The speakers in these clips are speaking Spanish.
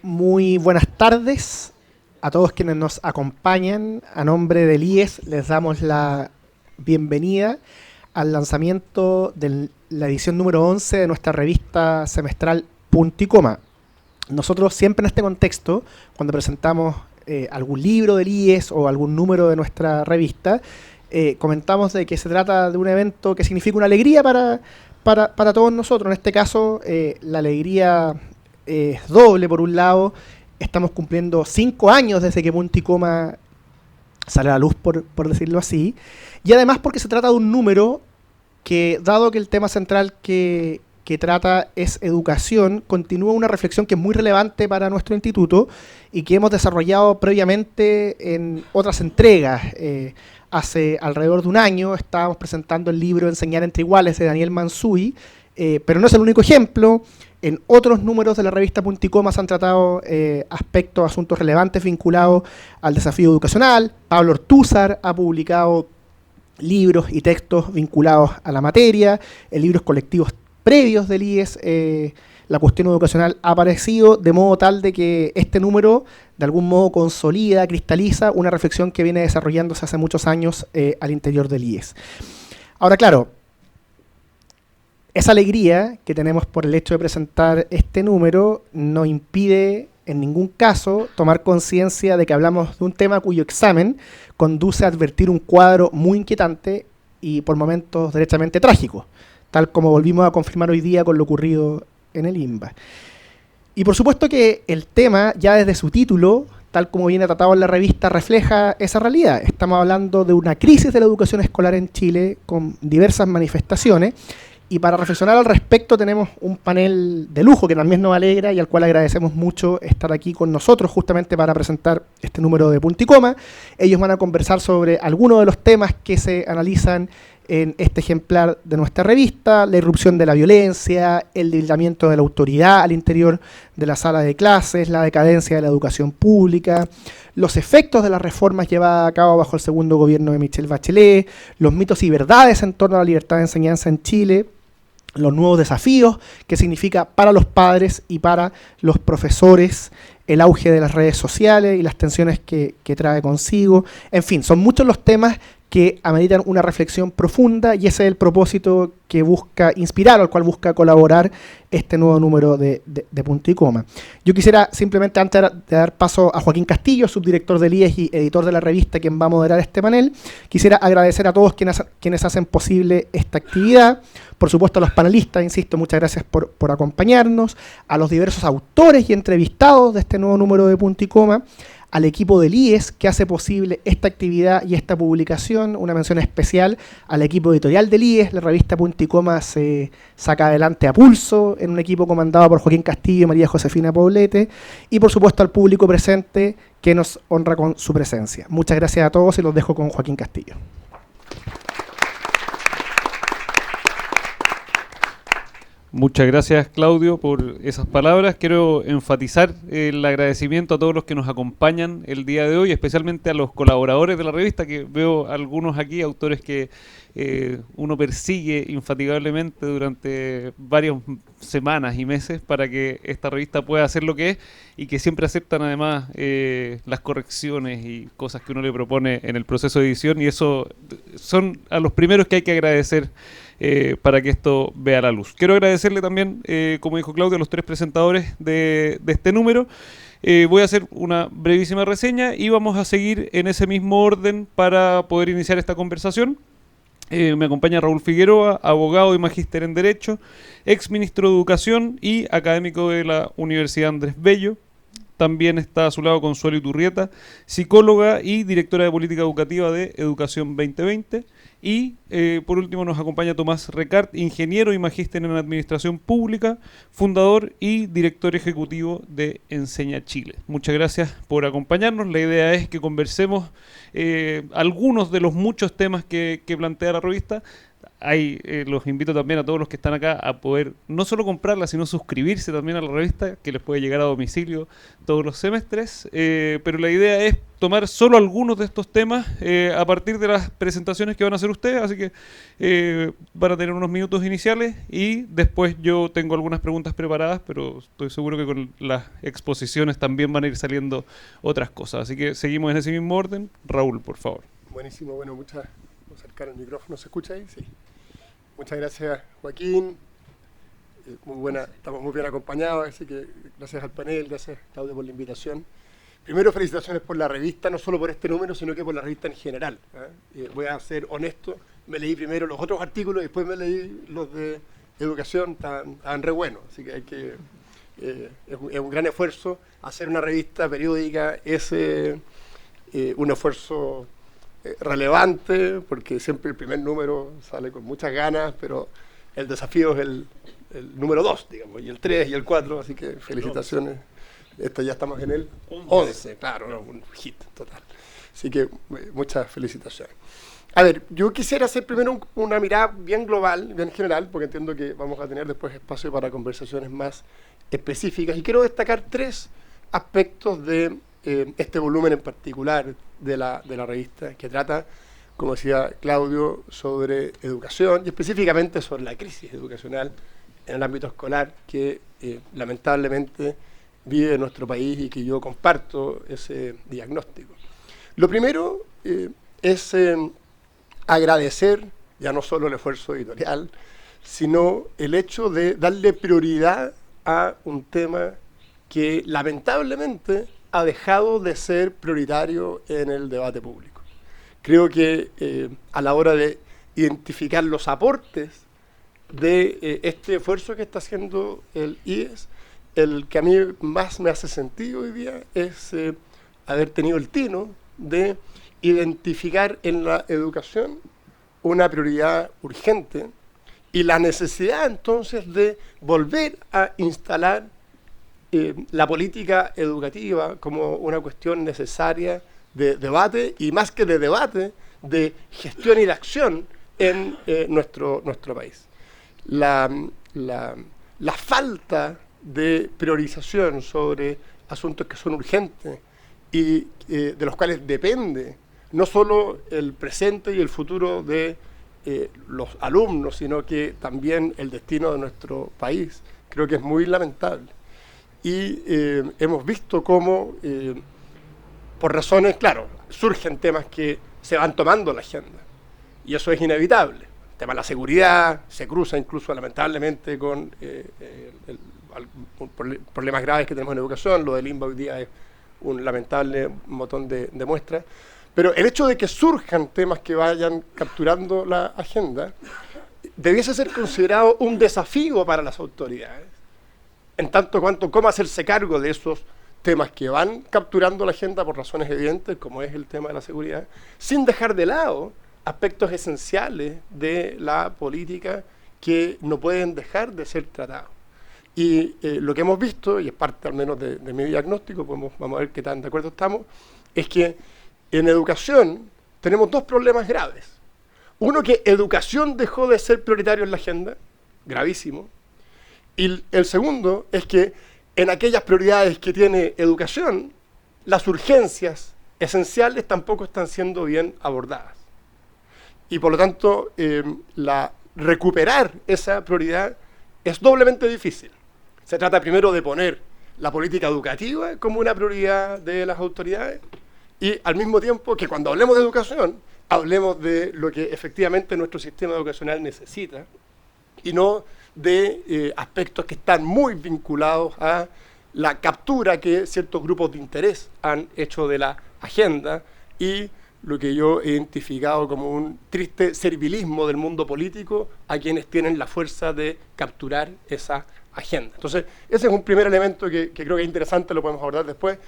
Muy buenas tardes a todos quienes nos acompañan. A nombre del IES les damos la bienvenida al lanzamiento de la edición número 11 de nuestra revista semestral Punto y Coma. Nosotros siempre en este contexto, cuando presentamos algún libro del IES o algún número de nuestra revista, comentamos de que se trata de un evento que significa una alegría para todos nosotros. En este caso, la alegría es doble. Por un lado, estamos cumpliendo 5 años desde que Punto y Coma sale a la luz, por decirlo así, y además porque se trata de un número que, dado que el tema central que trata es educación, continúa una reflexión que es muy relevante para nuestro instituto y que hemos desarrollado previamente en otras entregas. Hace alrededor de un año estábamos presentando el libro Enseñar entre Iguales de Daniel Mansuy, pero no es el único ejemplo. En otros números de la revista Punto y Coma se han tratado aspectos, asuntos relevantes vinculados al desafío educacional. Pablo Ortúzar ha publicado libros y textos vinculados a la materia, en libros colectivos previos del IES. La cuestión educacional ha aparecido de modo tal de que este número de algún modo consolida, cristaliza una reflexión que viene desarrollándose hace muchos años al interior del IES. Ahora, claro, esa alegría que tenemos por el hecho de presentar este número no impide en ningún caso tomar conciencia de que hablamos de un tema cuyo examen conduce a advertir un cuadro muy inquietante y por momentos derechamente trágico, tal como volvimos a confirmar hoy día con lo ocurrido en el INBA. Y por supuesto que el tema, ya desde su título, tal como viene tratado en la revista, refleja esa realidad. Estamos hablando de una crisis de la educación escolar en Chile con diversas manifestaciones. Y para reflexionar al respecto tenemos un panel de lujo que también nos alegra y al cual agradecemos mucho estar aquí con nosotros justamente para presentar este número de Punto y Coma. Ellos van a conversar sobre algunos de los temas que se analizan en este ejemplar de nuestra revista: la irrupción de la violencia, el debilitamiento de la autoridad al interior de la sala de clases, la decadencia de la educación pública, los efectos de las reformas llevadas a cabo bajo el segundo gobierno de Michelle Bachelet, los mitos y verdades en torno a la libertad de enseñanza en Chile, los nuevos desafíos que significa para los padres y para los profesores el auge de las redes sociales y las tensiones que trae consigo. En fin, son muchos los temas que ameritan una reflexión profunda y ese es el propósito que busca inspirar, al cual busca colaborar este nuevo número de Punto y Coma. Yo quisiera simplemente, antes de dar paso a Joaquín Castillo, subdirector del IES y editor de la revista, quien va a moderar este panel, quisiera agradecer a todos quienes hacen posible esta actividad. Por supuesto a los panelistas, insisto, muchas gracias por acompañarnos, a los diversos autores y entrevistados de este nuevo número de Punto y Coma, al equipo del IES que hace posible esta actividad y esta publicación. Una mención especial al equipo editorial del IES. La revista Punto y Coma se saca adelante a pulso en un equipo comandado por Joaquín Castillo y María Josefina Poblete, y por supuesto al público presente que nos honra con su presencia. Muchas gracias a todos y los dejo con Joaquín Castillo. Muchas gracias, Claudio, por esas palabras. Quiero enfatizar el agradecimiento a todos los que nos acompañan el día de hoy, especialmente a los colaboradores de la revista, que veo algunos aquí, autores que uno persigue infatigablemente durante varias semanas y meses para que esta revista pueda hacer lo que es, y que siempre aceptan además las correcciones y cosas que uno le propone en el proceso de edición, y eso son a los primeros que hay que agradecer para que esto vea la luz. Quiero agradecerle también, como dijo Claudio, a los 3 presentadores de este número. Voy a hacer una brevísima reseña y vamos a seguir en ese mismo orden para poder iniciar esta conversación. Me acompaña Raúl Figueroa, abogado y magíster en Derecho, ex ministro de Educación y académico de la Universidad Andrés Bello. También está a su lado Consuelo Iturrieta, psicóloga y directora de Política Educativa de Educación 2020. Y por último nos acompaña Tomás Recart, ingeniero y magíster en Administración Pública, fundador y director ejecutivo de Enseña Chile. Muchas gracias por acompañarnos. La idea es que conversemos algunos de los muchos temas que plantea la revista, los invito también a todos los que están acá a poder no solo comprarla, sino suscribirse también a la revista, que les puede llegar a domicilio todos los semestres. Pero la idea es tomar solo algunos de estos temas a partir de las presentaciones que van a hacer ustedes, así que van a tener unos minutos iniciales y después yo tengo algunas preguntas preparadas, pero estoy seguro que con las exposiciones también van a ir saliendo otras cosas. Así que seguimos en ese mismo orden. Raúl, por favor. Buenísimo, bueno, voy a acercar el micrófono, ¿se escucha ahí? Sí. Muchas gracias, Joaquín. Muy buena, estamos muy bien acompañados, así que gracias al panel, gracias, Claudio, por la invitación. Primero, felicitaciones por la revista, no solo por este número, sino que por la revista en general. Voy a ser honesto, me leí primero los otros artículos y después me leí los de educación, estaban re buenos, así que es un gran esfuerzo. Hacer una revista periódica es un esfuerzo relevante, porque siempre el primer número sale con muchas ganas, pero el desafío es el número 2, digamos, y el 3 y el 4, así que felicitaciones. Esto ya estamos en el 11, claro, no, un hit total. Así que muchas felicitaciones. A ver, yo quisiera hacer primero una mirada bien global, bien general, porque entiendo que vamos a tener después espacio para conversaciones más específicas, y quiero destacar 3 aspectos de este volumen en particular de la revista, que trata, como decía Claudio, sobre educación y específicamente sobre la crisis educacional en el ámbito escolar que lamentablemente vive nuestro país y que yo comparto ese diagnóstico. Lo primero es agradecer ya no solo el esfuerzo editorial, sino el hecho de darle prioridad a un tema que lamentablemente ha dejado de ser prioritario en el debate público. Creo que a la hora de identificar los aportes de este esfuerzo que está haciendo el IES, el que a mí más me hace sentido hoy día es haber tenido el tino de identificar en la educación una prioridad urgente y la necesidad entonces de volver a instalar la política educativa como una cuestión necesaria de debate y más que de debate, de gestión y de acción en nuestro país. La falta de priorización sobre asuntos que son urgentes y de los cuales depende no solo el presente y el futuro de los alumnos, sino que también el destino de nuestro país, creo que es muy lamentable. Y hemos visto cómo, por razones, claro, surgen temas que se van tomando la agenda, y eso es inevitable. El tema de la seguridad se cruza incluso lamentablemente con problemas graves que tenemos en educación. Lo del INBA hoy día es un lamentable botón de muestra. Pero el hecho de que surjan temas que vayan capturando la agenda debiese ser considerado un desafío para las autoridades, en tanto cuanto cómo hacerse cargo de esos temas que van capturando la agenda por razones evidentes, como es el tema de la seguridad, sin dejar de lado aspectos esenciales de la política que no pueden dejar de ser tratados. Y lo que hemos visto, y es parte al menos de mi diagnóstico, vamos a ver qué tan de acuerdo estamos, es que en educación tenemos 2 problemas graves. Uno, que educación dejó de ser prioritario en la agenda, gravísimo. Y el segundo es que en aquellas prioridades que tiene educación, las urgencias esenciales tampoco están siendo bien abordadas. Y por lo tanto, recuperar esa prioridad es doblemente difícil. Se trata primero de poner la política educativa como una prioridad de las autoridades y al mismo tiempo que cuando hablemos de educación, hablemos de lo que efectivamente nuestro sistema educacional necesita y no de aspectos que están muy vinculados a la captura que ciertos grupos de interés han hecho de la agenda y lo que yo he identificado como un triste servilismo del mundo político a quienes tienen la fuerza de capturar esa agenda. Entonces, ese es un primer elemento que creo que es interesante, lo podemos abordar después,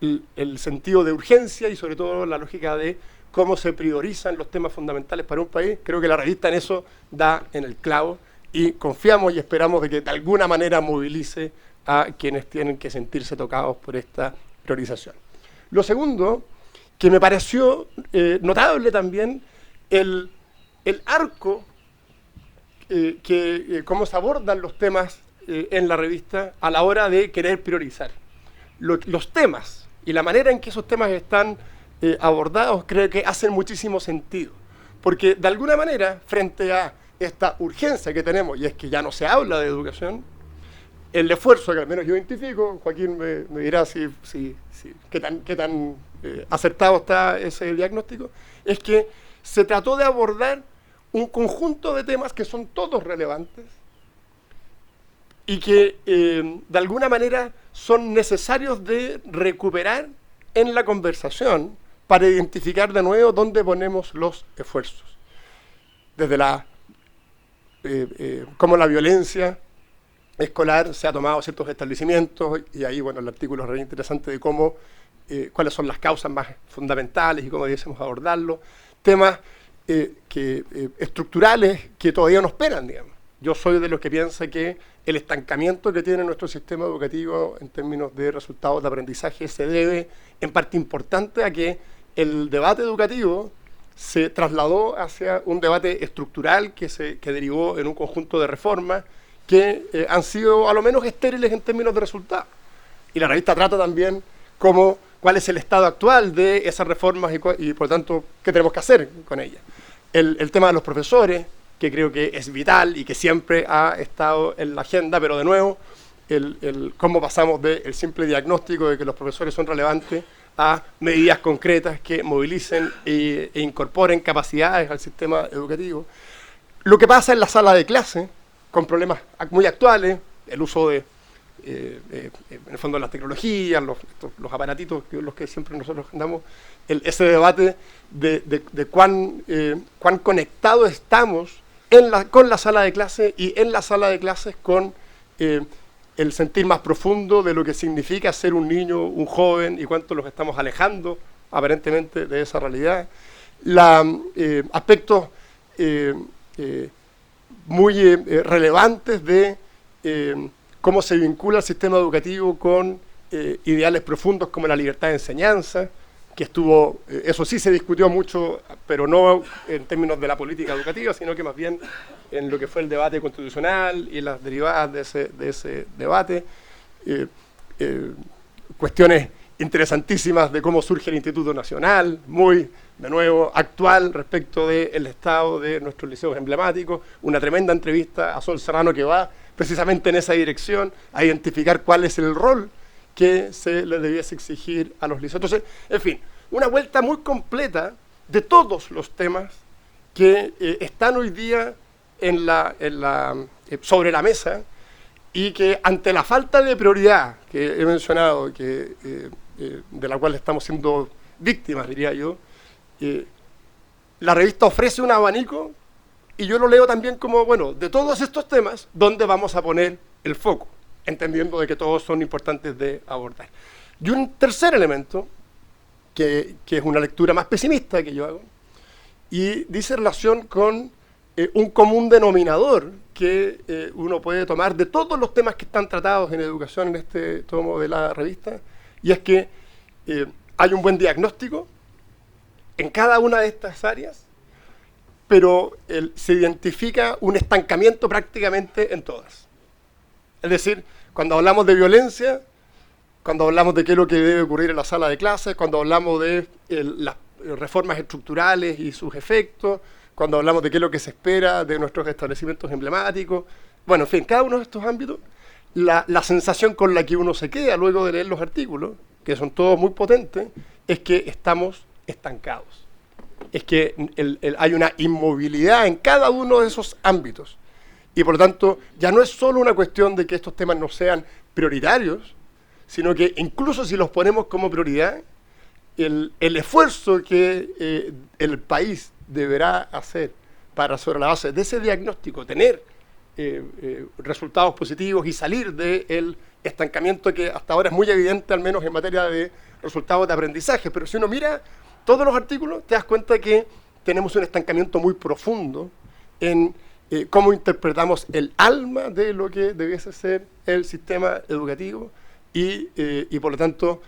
el sentido de urgencia y sobre todo la lógica de cómo se priorizan los temas fundamentales para un país. Creo que la revista en eso da en el clavo y confiamos y esperamos de que de alguna manera movilice a quienes tienen que sentirse tocados por esta priorización. Lo segundo, que me pareció notable también, el arco cómo se abordan los temas en la revista a la hora de querer priorizar. Los temas y la manera en que esos temas están abordados creo que hacen muchísimo sentido. Porque de alguna manera, frente a esta urgencia que tenemos, y es que ya no se habla de educación, el esfuerzo que al menos yo identifico, Joaquín me dirá qué tan acertado está ese diagnóstico, es que se trató de abordar un conjunto de temas que son todos relevantes y que de alguna manera son necesarios de recuperar en la conversación para identificar de nuevo dónde ponemos los esfuerzos. Desde cómo la violencia escolar se ha tomado ciertos establecimientos, y ahí, bueno, el artículo es re interesante de cómo, cuáles son las causas más fundamentales y cómo debiésemos abordarlo. Temas estructurales que todavía nos esperan, digamos. Yo soy de los que piensa que el estancamiento que tiene nuestro sistema educativo en términos de resultados de aprendizaje se debe en parte importante a que el debate educativo se trasladó hacia un debate estructural que derivó en un conjunto de reformas que han sido a lo menos estériles en términos de resultados. Y la revista trata también cuál es el estado actual de esas reformas y por lo tanto, qué tenemos que hacer con ellas. El tema de los profesores, que creo que es vital y que siempre ha estado en la agenda, pero de nuevo, cómo pasamos del simple diagnóstico de que los profesores son relevantes a medidas concretas que movilicen e incorporen capacidades al sistema educativo. Lo que pasa en la sala de clase, con problemas muy actuales, el uso de, en el fondo, de las tecnologías, los aparatitos, los que siempre nosotros andamos, ese debate de cuán conectados estamos con la sala de clase y en la sala de clases con el sentir más profundo de lo que significa ser un niño, un joven, y cuánto los estamos alejando aparentemente de esa realidad. Aspectos muy relevantes de cómo se vincula el sistema educativo con ideales profundos como la libertad de enseñanza, que eso sí se discutió mucho, pero no en términos de la política educativa, sino que más bien en lo que fue el debate constitucional y las derivadas de ese debate. Cuestiones interesantísimas de cómo surge el Instituto Nacional, muy, de nuevo, actual respecto del estado de nuestros liceos emblemáticos. Una tremenda entrevista a Sol Serrano que va precisamente en esa dirección, a identificar cuál es el rol que se le debiese exigir a los liceos. Entonces, en fin, una vuelta muy completa de todos los temas que están hoy día sobre la mesa, y que ante la falta de prioridad que he mencionado, de la cual estamos siendo víctimas, diría yo, la revista ofrece un abanico, y yo lo leo también como, bueno, de todos estos temas, ¿dónde vamos a poner el foco? Entendiendo de que todos son importantes de abordar. Y un tercer elemento, que es una lectura más pesimista que yo hago, y dice relación con un común denominador que uno puede tomar de todos los temas que están tratados en educación en este tomo de la revista, y es que hay un buen diagnóstico en cada una de estas áreas, pero se identifica un estancamiento prácticamente en todas. Es decir, cuando hablamos de violencia, cuando hablamos de qué es lo que debe ocurrir en la sala de clases, cuando hablamos de las reformas estructurales y sus efectos, cuando hablamos de qué es lo que se espera de nuestros establecimientos emblemáticos, bueno, en fin, cada uno de estos ámbitos, la sensación con la que uno se queda luego de leer los artículos, que son todos muy potentes, es que estamos estancados. Es que hay una inmovilidad en cada uno de esos ámbitos. Y por lo tanto, ya no es solo una cuestión de que estos temas no sean prioritarios, sino que incluso si los ponemos como prioridad, el esfuerzo que el país deberá hacer para, sobre la base de ese diagnóstico, tener resultados positivos y salir del estancamiento que hasta ahora es muy evidente, al menos en materia de resultados de aprendizaje. Pero si uno mira todos los artículos, te das cuenta que tenemos un estancamiento muy profundo en cómo interpretamos el alma de lo que debiese ser el sistema educativo, y por lo tanto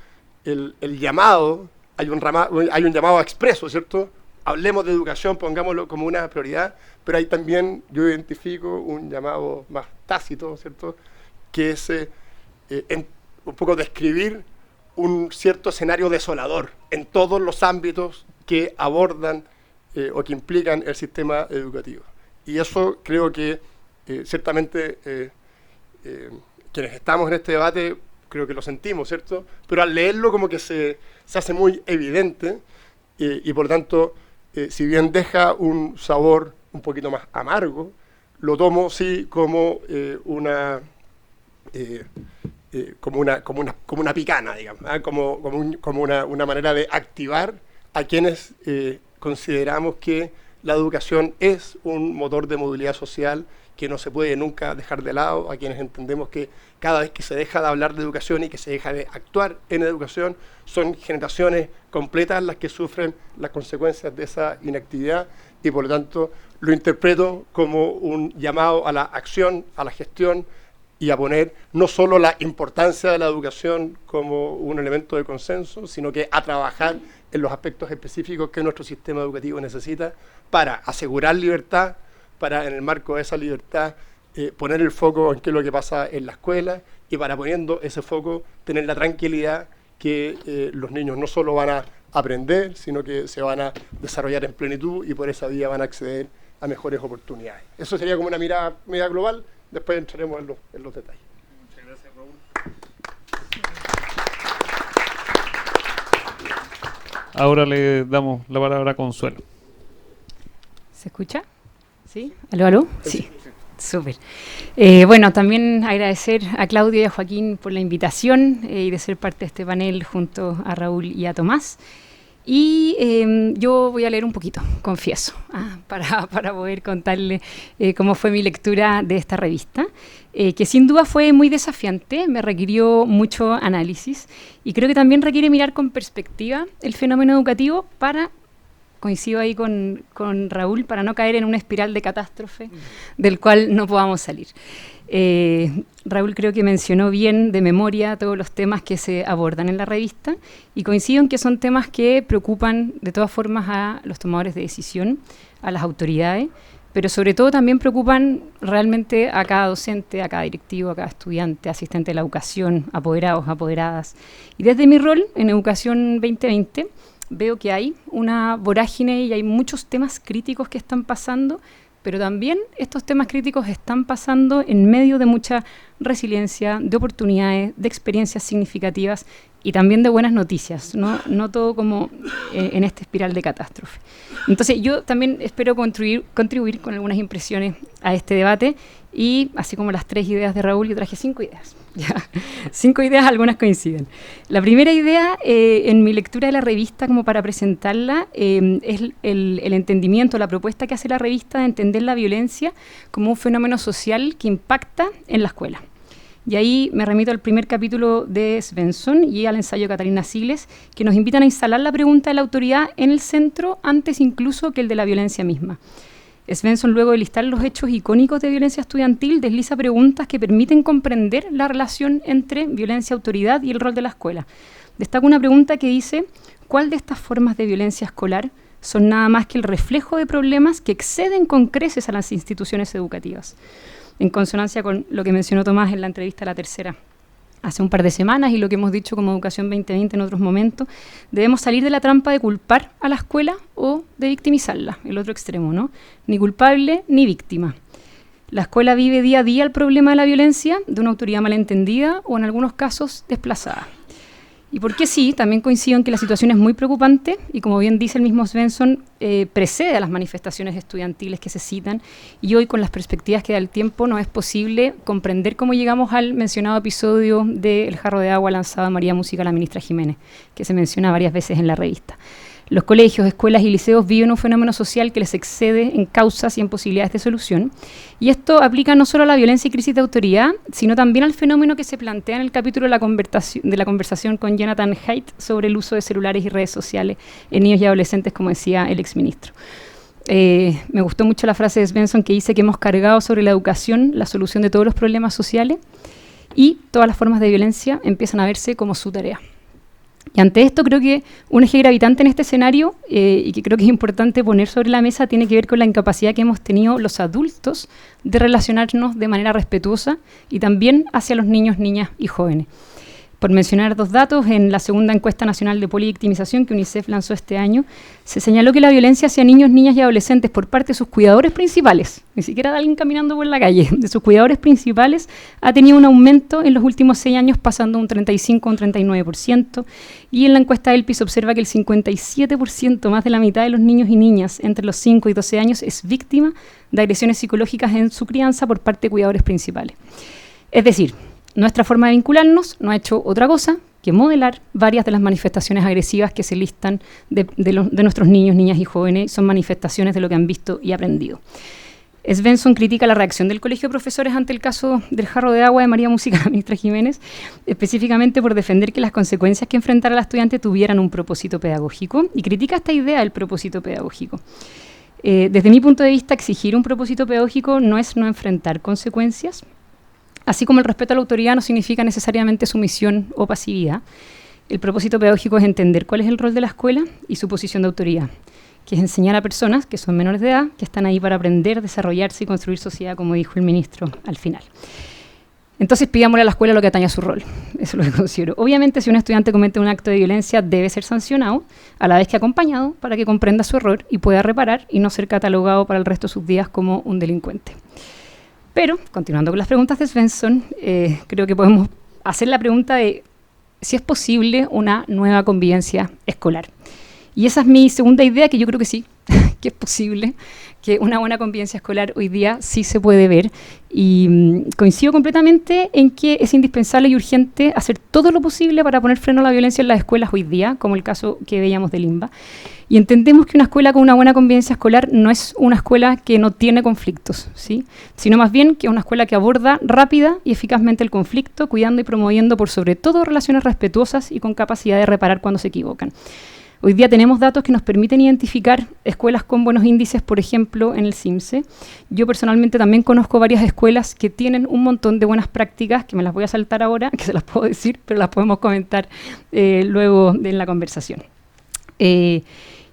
el llamado, hay un llamado expreso, ¿cierto?, hablemos de educación, pongámoslo como una prioridad, pero hay también, yo identifico un llamado más tácito, ¿cierto?, que es un poco describir un cierto escenario desolador en todos los ámbitos que abordan o que implican el sistema educativo. Y eso creo que ciertamente quienes estamos en este debate creo que lo sentimos, ¿cierto? Pero al leerlo como que se hace muy evidente y por lo tanto, si bien deja un sabor un poquito más amargo, lo tomo sí como una picana, digamos, ¿eh? como una manera de activar a quienes consideramos que la educación es un motor de movilidad social que no se puede nunca dejar de lado, a quienes entendemos que cada vez que se deja de hablar de educación y que se deja de actuar en educación, son generaciones completas las que sufren las consecuencias de esa inactividad y por lo tanto lo interpreto como un llamado a la acción, a la gestión y a poner no solo la importancia de la educación como un elemento de consenso, sino que a trabajar en los aspectos específicos que nuestro sistema educativo necesita para asegurar libertad, para en el marco de esa libertad poner el foco en qué es lo que pasa en la escuela y para poniendo ese foco tener la tranquilidad que los niños no solo van a aprender, sino que se van a desarrollar en plenitud y por esa vía van a acceder a mejores oportunidades. Eso sería como una mirada global, después entraremos en los detalles. Muchas gracias, Raúl. Ahora le damos la palabra a Consuelo. ¿Se escucha? ¿Sí? ¿Aló, aló? Sí. Súper. Bueno, también agradecer a Claudio y a Joaquín por la invitación y de ser parte de este panel junto a Raúl y a Tomás. Y yo voy a leer un poquito, confieso, para poder contarle cómo fue mi lectura de esta revista, que sin duda fue muy desafiante, me requirió mucho análisis y creo que también requiere mirar con perspectiva el fenómeno educativo para... Coincido ahí con Raúl, para no caer en una espiral de catástrofe del cual no podamos salir. Raúl creo que mencionó bien de memoria todos los temas que se abordan en la revista y coincido en que son temas que preocupan de todas formas a los tomadores de decisión, a las autoridades, pero sobre todo también preocupan realmente a cada docente, a cada directivo, a cada estudiante, asistente de la educación, apoderados, apoderadas. Y desde mi rol en Educación 2020, veo que hay una vorágine y hay muchos temas críticos que están pasando, pero también estos temas críticos están pasando en medio de mucha resiliencia, de oportunidades, de experiencias significativas y también de buenas noticias, no todo como en esta espiral de catástrofe. Entonces yo también espero contribuir con algunas impresiones a este debate y así como las 3 ideas de Raúl, yo traje 5 ideas. Ya. 5 ideas, algunas coinciden. La primera idea, en mi lectura de la revista, como para presentarla, es el entendimiento, la propuesta que hace la revista de entender la violencia como un fenómeno social que impacta en la escuela. Y ahí me remito al primer capítulo de Svensson y al ensayo de Catalina Siles, que nos invitan a instalar la pregunta de la autoridad en el centro antes incluso que el de la violencia misma. Svensson, luego de listar los hechos icónicos de violencia estudiantil, desliza preguntas que permiten comprender la relación entre violencia, autoridad y el rol de la escuela. Destaca una pregunta que dice: ¿cuál de estas formas de violencia escolar son nada más que el reflejo de problemas que exceden con creces a las instituciones educativas? En consonancia con lo que mencionó Tomás en la entrevista a La Tercera hace un par de semanas y lo que hemos dicho como Educación 2020 en otros momentos, debemos salir de la trampa de culpar a la escuela o de victimizarla, el otro extremo, ¿no? Ni culpable ni víctima. La escuela vive día a día el problema de la violencia de una autoridad malentendida o en algunos casos desplazada. Y porque sí, también coincido en que la situación es muy preocupante y como bien dice el mismo Svensson, precede a las manifestaciones estudiantiles que se citan y hoy con las perspectivas que da el tiempo no es posible comprender cómo llegamos al mencionado episodio del jarro de agua lanzado a María Música a la ministra Jiménez, que se menciona varias veces en la revista. Los colegios, escuelas y liceos viven un fenómeno social que les excede en causas y en posibilidades de solución. Y esto aplica no solo a la violencia y crisis de autoridad, sino también al fenómeno que se plantea en el capítulo de la conversación con Jonathan Haidt sobre el uso de celulares y redes sociales en niños y adolescentes, como decía el exministro. Me gustó mucho la frase de Svensson que dice que hemos cargado sobre la educación la solución de todos los problemas sociales y todas las formas de violencia empiezan a verse como su tarea. Y ante esto creo que un eje gravitante en este escenario, y que creo que es importante poner sobre la mesa, tiene que ver con la incapacidad que hemos tenido los adultos de relacionarnos de manera respetuosa y también hacia los niños, niñas y jóvenes. Por mencionar 2 datos, en la segunda encuesta nacional de polivictimización que UNICEF lanzó este año, se señaló que la violencia hacia niños, niñas y adolescentes por parte de sus cuidadores principales, ni siquiera de alguien caminando por la calle, de sus cuidadores principales, ha tenido un aumento en los últimos 6 años, pasando de un 35 a un 39%, y en la encuesta del PIS observa que el 57%, más de la mitad de los niños y niñas entre los 5 y 12 años, es víctima de agresiones psicológicas en su crianza por parte de cuidadores principales. Es decir, nuestra forma de vincularnos no ha hecho otra cosa que modelar varias de las manifestaciones agresivas que se listan de nuestros niños, niñas y jóvenes. Son manifestaciones de lo que han visto y aprendido. Svensson critica la reacción del Colegio de Profesores ante el caso del jarro de agua de María Música, la ministra Jiménez, específicamente por defender que las consecuencias que enfrentara la estudiante tuvieran un propósito pedagógico, y critica esta idea del propósito pedagógico. Desde mi punto de vista, exigir un propósito pedagógico no es no enfrentar consecuencias. Así como el respeto a la autoridad no significa necesariamente sumisión o pasividad, el propósito pedagógico es entender cuál es el rol de la escuela y su posición de autoridad, que es enseñar a personas que son menores de edad, que están ahí para aprender, desarrollarse y construir sociedad, como dijo el ministro al final. Entonces pidámosle a la escuela lo que atañe a su rol, eso es lo que considero. Obviamente, si un estudiante comete un acto de violencia, debe ser sancionado, a la vez que acompañado, para que comprenda su error y pueda reparar y no ser catalogado para el resto de sus días como un delincuente. Pero, continuando con las preguntas de Svensson, creo que podemos hacer la pregunta de si es posible una nueva convivencia escolar. Y esa es mi segunda idea, que yo creo que sí, que es posible, que una buena convivencia escolar hoy día sí se puede ver. Y coincido completamente en que es indispensable y urgente hacer todo lo posible para poner freno a la violencia en las escuelas hoy día, como el caso que veíamos de Limba. Y entendemos que una escuela con una buena convivencia escolar no es una escuela que no tiene conflictos, ¿sí? Sino más bien que es una escuela que aborda rápida y eficazmente el conflicto, cuidando y promoviendo por sobre todo relaciones respetuosas y con capacidad de reparar cuando se equivocan. Hoy día tenemos datos que nos permiten identificar escuelas con buenos índices, por ejemplo, en el CIMSE. Yo personalmente también conozco varias escuelas que tienen un montón de buenas prácticas, que me las voy a saltar ahora, que se las puedo decir, pero las podemos comentar luego en la conversación.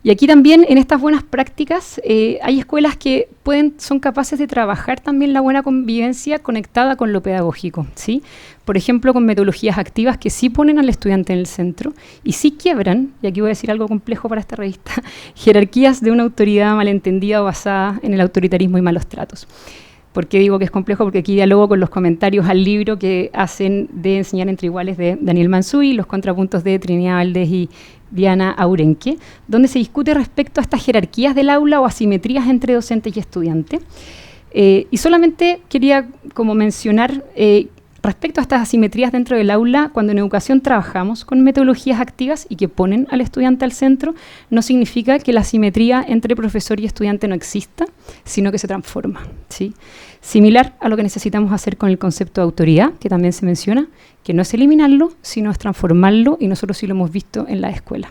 Y aquí también, en estas buenas prácticas, hay escuelas que son capaces de trabajar también la buena convivencia conectada con lo pedagógico, ¿sí? Por ejemplo, con metodologías activas que sí ponen al estudiante en el centro y sí quiebran, y aquí voy a decir algo complejo para esta revista, jerarquías de una autoridad malentendida o basada en el autoritarismo y malos tratos. ¿Por qué digo que es complejo? Porque aquí dialogo con los comentarios al libro que hacen de Enseñar entre Iguales de Daniel Mansuy, los contrapuntos de Trinidad Valdés y Diana Aurenque, donde se discute respecto a estas jerarquías del aula o asimetrías entre docente y estudiante. Y solamente quería como mencionar respecto a estas asimetrías dentro del aula, cuando en educación trabajamos con metodologías activas y que ponen al estudiante al centro, no significa que la asimetría entre profesor y estudiante no exista, sino que se transforma, ¿sí? Similar a lo que necesitamos hacer con el concepto de autoridad, que también se menciona, que no es eliminarlo, sino es transformarlo, y nosotros sí lo hemos visto en la escuela.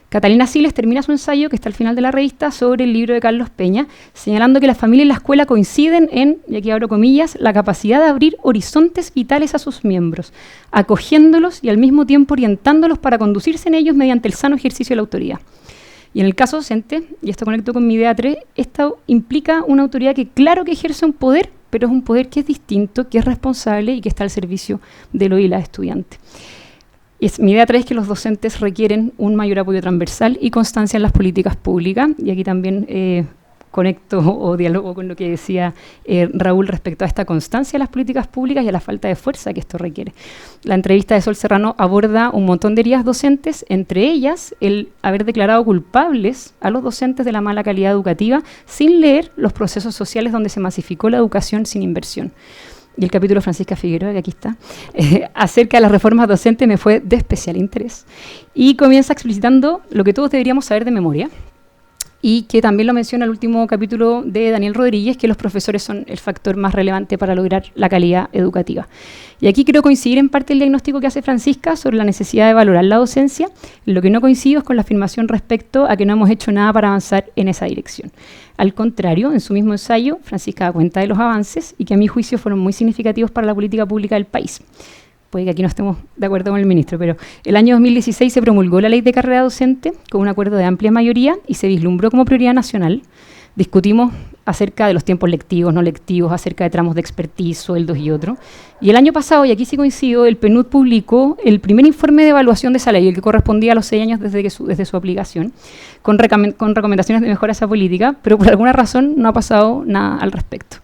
Catalina Siles termina su ensayo, que está al final de la revista, sobre el libro de Carlos Peña, señalando que la familia y la escuela coinciden en, y aquí abro comillas, la capacidad de abrir horizontes vitales a sus miembros, acogiéndolos y al mismo tiempo orientándolos para conducirse en ellos mediante el sano ejercicio de la autoridad. Y en el caso docente, y esto conecto con mi idea 3, esto implica una autoridad que claro que ejerce un poder, pero es un poder que es distinto, que es responsable y que está al servicio de lo y la estudiante. Mi idea 3 es que los docentes requieren un mayor apoyo transversal y constancia en las políticas públicas, y aquí también conecto o dialogo con lo que decía Raúl respecto a esta constancia en las políticas públicas y a la falta de fuerza que esto requiere. La entrevista de Sol Serrano aborda un montón de heridas docentes, entre ellas el haber declarado culpables a los docentes de la mala calidad educativa sin leer los procesos sociales donde se masificó la educación sin inversión. Y el capítulo de Francisca Figueroa, que aquí está, acerca de las reformas docentes me fue de especial interés. Y comienza explicitando lo que todos deberíamos saber de memoria, y que también lo menciona el último capítulo de Daniel Rodríguez, que los profesores son el factor más relevante para lograr la calidad educativa. Y aquí quiero coincidir en parte el diagnóstico que hace Francisca sobre la necesidad de valorar la docencia. Lo que no coincido es con la afirmación respecto a que no hemos hecho nada para avanzar en esa dirección. Al contrario, en su mismo ensayo, Francisca da cuenta de los avances y que a mi juicio fueron muy significativos para la política pública del país. puede que aquí no estemos de acuerdo con el ministro, pero el año 2016 se promulgó la ley de carrera docente con un acuerdo de amplia mayoría y se vislumbró como prioridad nacional. Discutimos acerca de los tiempos lectivos, no lectivos, acerca de tramos de expertise, sueldos y otro. Y el año pasado, y aquí sí coincido, el PNUD publicó el primer informe de evaluación de esa ley, el que correspondía a los 6 años desde su aplicación, con recomendaciones de mejora a esa política, pero por alguna razón no ha pasado nada al respecto.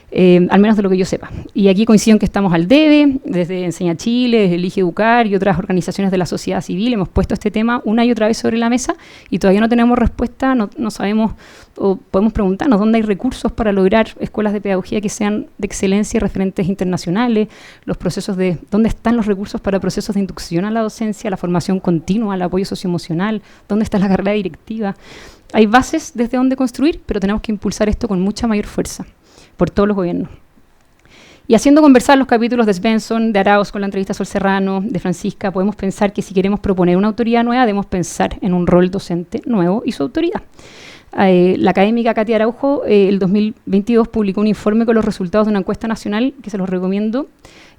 Al menos de lo que yo sepa. Y aquí coincido en que estamos al debe, desde Enseña Chile, desde Elige Educar y otras organizaciones de la sociedad civil, hemos puesto este tema una y otra vez sobre la mesa y todavía no tenemos respuesta, no sabemos, o podemos preguntarnos dónde hay recursos para lograr escuelas de pedagogía que sean de excelencia y referentes internacionales, los procesos de, dónde están los recursos para procesos de inducción a la docencia, la formación continua, el apoyo socioemocional, dónde está la carrera directiva. Hay bases desde donde construir, pero tenemos que impulsar esto con mucha mayor fuerza por todos los gobiernos. Y haciendo conversar los capítulos de Svensson, de Arauz con la entrevista a Sol Serrano, de Francisca, podemos pensar que si queremos proponer una autoridad nueva, debemos pensar en un rol docente nuevo y su autoridad. La académica Katia Araujo, el 2022, publicó un informe con los resultados de una encuesta nacional, que se los recomiendo,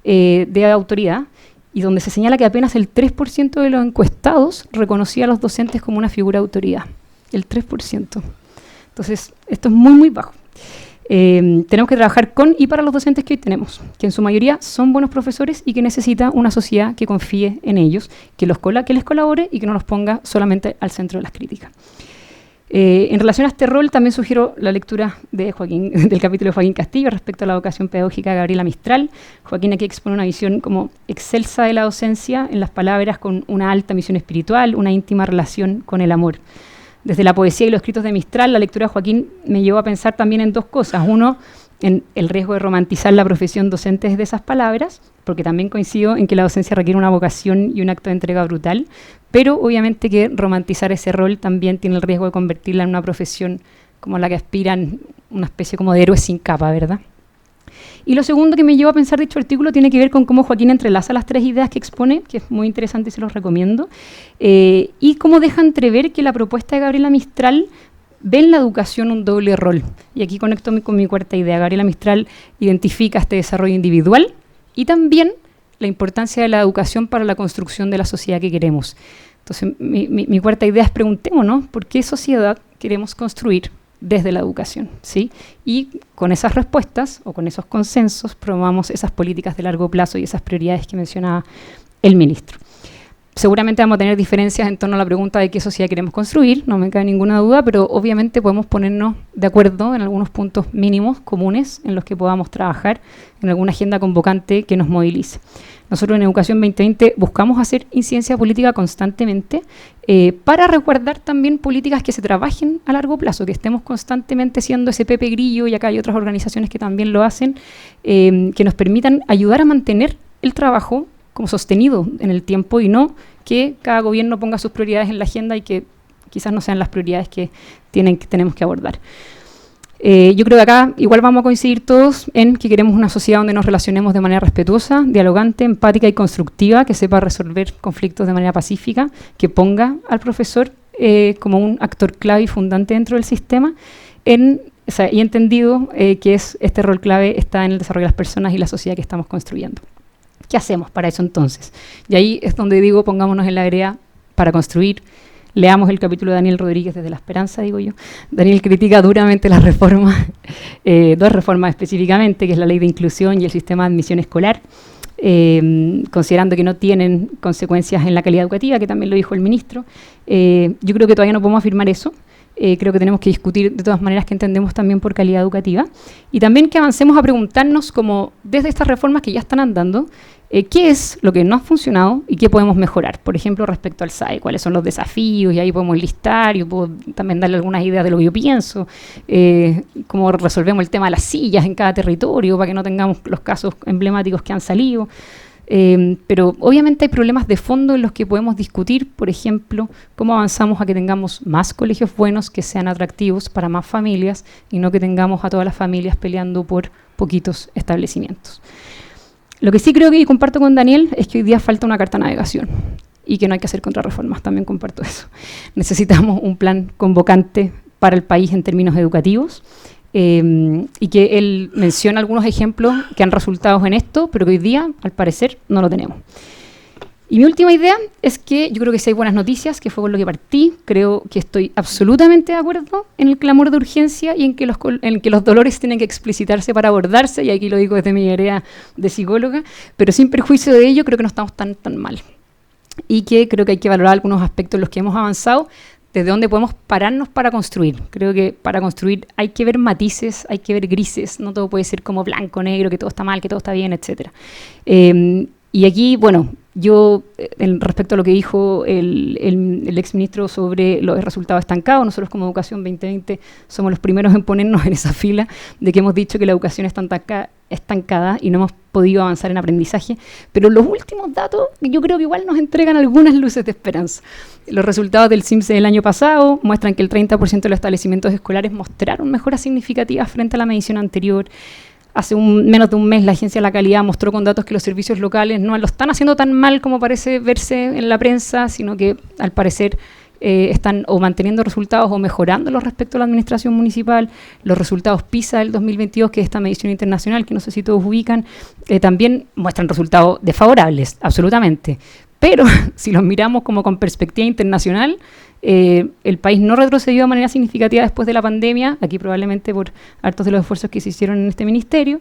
de autoridad, y donde se señala que apenas el 3% de los encuestados reconocía a los docentes como una figura de autoridad. El 3%. Entonces, esto es muy, muy bajo. Tenemos que trabajar con y para los docentes que hoy tenemos, que en su mayoría son buenos profesores y que necesita una sociedad que confíe en ellos, que les colabore y que no los ponga solamente al centro de las críticas. En relación a este rol, también sugiero la lectura de del capítulo de Joaquín Castillo respecto a la vocación pedagógica de Gabriela Mistral. Joaquín aquí expone una visión como excelsa de la docencia en las palabras con una alta misión espiritual, una íntima relación con el amor. Desde la poesía y los escritos de Mistral, la lectura de Joaquín me llevó a pensar también en dos cosas. Uno, en el riesgo de romantizar la profesión docente desde esas palabras, porque también coincido en que la docencia requiere una vocación y un acto de entrega brutal, pero obviamente que romantizar ese rol también tiene el riesgo de convertirla en una profesión como la que aspiran, una especie como de héroes sin capa, ¿verdad? Y lo segundo que me llevó a pensar dicho artículo tiene que ver con cómo Joaquín entrelaza las tres ideas que expone, que es muy interesante y se los recomiendo, y cómo deja entrever que la propuesta de Gabriela Mistral ve en la educación un doble rol. Y aquí conecto con mi cuarta idea. Gabriela Mistral identifica este desarrollo individual y también la importancia de la educación para la construcción de la sociedad que queremos. Entonces, mi cuarta idea es preguntémonos por qué sociedad queremos construir desde la educación, ¿sí? Y con esas respuestas o con esos consensos promovamos esas políticas de largo plazo y esas prioridades que mencionaba el ministro. Seguramente vamos a tener diferencias en torno a la pregunta de qué sociedad queremos construir, no me cabe ninguna duda, pero obviamente podemos ponernos de acuerdo en algunos puntos mínimos comunes en los que podamos trabajar en alguna agenda convocante que nos movilice. Nosotros en Educación 2020 buscamos hacer incidencia política constantemente para resguardar también políticas que se trabajen a largo plazo, que estemos constantemente siendo ese Pepe Grillo, y acá hay otras organizaciones que también lo hacen, que nos permitan ayudar a mantener el trabajo como sostenido en el tiempo y no que cada gobierno ponga sus prioridades en la agenda y que quizás no sean las prioridades que tenemos que abordar. Yo creo que acá igual vamos a coincidir todos en que queremos una sociedad donde nos relacionemos de manera respetuosa, dialogante, empática y constructiva, que sepa resolver conflictos de manera pacífica, que ponga al profesor como un actor clave y fundante dentro del sistema, y entendido que este rol clave está en el desarrollo de las personas y la sociedad que estamos construyendo. ¿Qué hacemos para eso entonces? Y ahí es donde digo, pongámonos en la vereda para construir. Leamos el capítulo de Daniel Rodríguez desde La Esperanza, digo yo. Daniel critica duramente las reformas, dos reformas específicamente, que es la ley de inclusión y el sistema de admisión escolar, considerando que no tienen consecuencias en la calidad educativa, que también lo dijo el ministro. Yo creo que todavía no podemos afirmar eso. Creo que tenemos que discutir de todas maneras qué entendemos también por calidad educativa y también que avancemos a preguntarnos como desde estas reformas que ya están andando, qué es lo que no ha funcionado y qué podemos mejorar. Por ejemplo, respecto al SAE, cuáles son los desafíos, y ahí podemos listar, yo puedo también darle algunas ideas de lo que yo pienso, cómo resolvemos el tema de las sillas en cada territorio para que no tengamos los casos emblemáticos que han salido. Pero obviamente hay problemas de fondo en los que podemos discutir, por ejemplo, cómo avanzamos a que tengamos más colegios buenos que sean atractivos para más familias y no que tengamos a todas las familias peleando por poquitos establecimientos. Lo que sí creo que comparto con Daniel es que hoy día falta una carta de navegación y que no hay que hacer contrarreformas, también comparto eso. Necesitamos un plan convocante para el país en términos educativos. y que él menciona algunos ejemplos que han resultado en esto, pero que hoy día, al parecer, no lo tenemos. Y mi última idea es que yo creo que si hay buenas noticias, que fue con lo que partí, creo que estoy absolutamente de acuerdo en el clamor de urgencia y en que los dolores tienen que explicitarse para abordarse, y aquí lo digo desde mi área de psicóloga, pero sin perjuicio de ello creo que no estamos tan mal. Y que creo que hay que valorar algunos aspectos en los que hemos avanzado, desde dónde podemos pararnos para construir. Creo que para construir hay que ver matices, hay que ver grises, no todo puede ser como blanco, negro, que todo está mal, que todo está bien, etc. Y aquí, bueno, yo, respecto a lo que dijo el exministro sobre los resultados estancados, nosotros como Educación 2020 somos los primeros en ponernos en esa fila de que hemos dicho que la educación está estancada y no hemos podido avanzar en aprendizaje, pero los últimos datos yo creo que igual nos entregan algunas luces de esperanza. Los resultados del CIMSE del año pasado muestran que el 30% de los establecimientos escolares mostraron mejoras significativas frente a la medición anterior. Hace menos de un mes la Agencia de la Calidad mostró con datos que los servicios locales no lo están haciendo tan mal como parece verse en la prensa, sino que al parecer están o manteniendo resultados o mejorándolos respecto a la administración municipal. Los resultados PISA del 2022, que es esta medición internacional, que no sé si todos ubican, también muestran resultados desfavorables, absolutamente. Pero si los miramos como con perspectiva internacional, el país no retrocedió de manera significativa después de la pandemia, aquí probablemente por hartos de los esfuerzos que se hicieron en este ministerio.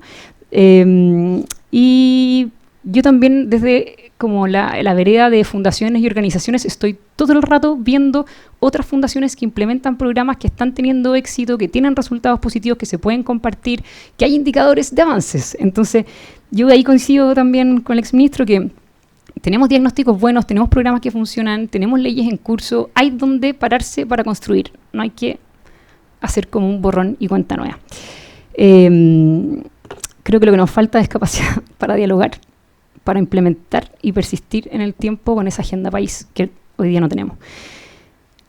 Y yo también desde como la vereda de fundaciones y organizaciones estoy todo el rato viendo otras fundaciones que implementan programas que están teniendo éxito, que tienen resultados positivos, que se pueden compartir, que hay indicadores de avances. Entonces yo ahí coincido también con el exministro que tenemos diagnósticos buenos, tenemos programas que funcionan, tenemos leyes en curso, hay donde pararse para construir, no hay que hacer como un borrón y cuenta nueva. Creo que lo que nos falta es capacidad para dialogar, para implementar y persistir en el tiempo con esa agenda país que hoy día no tenemos.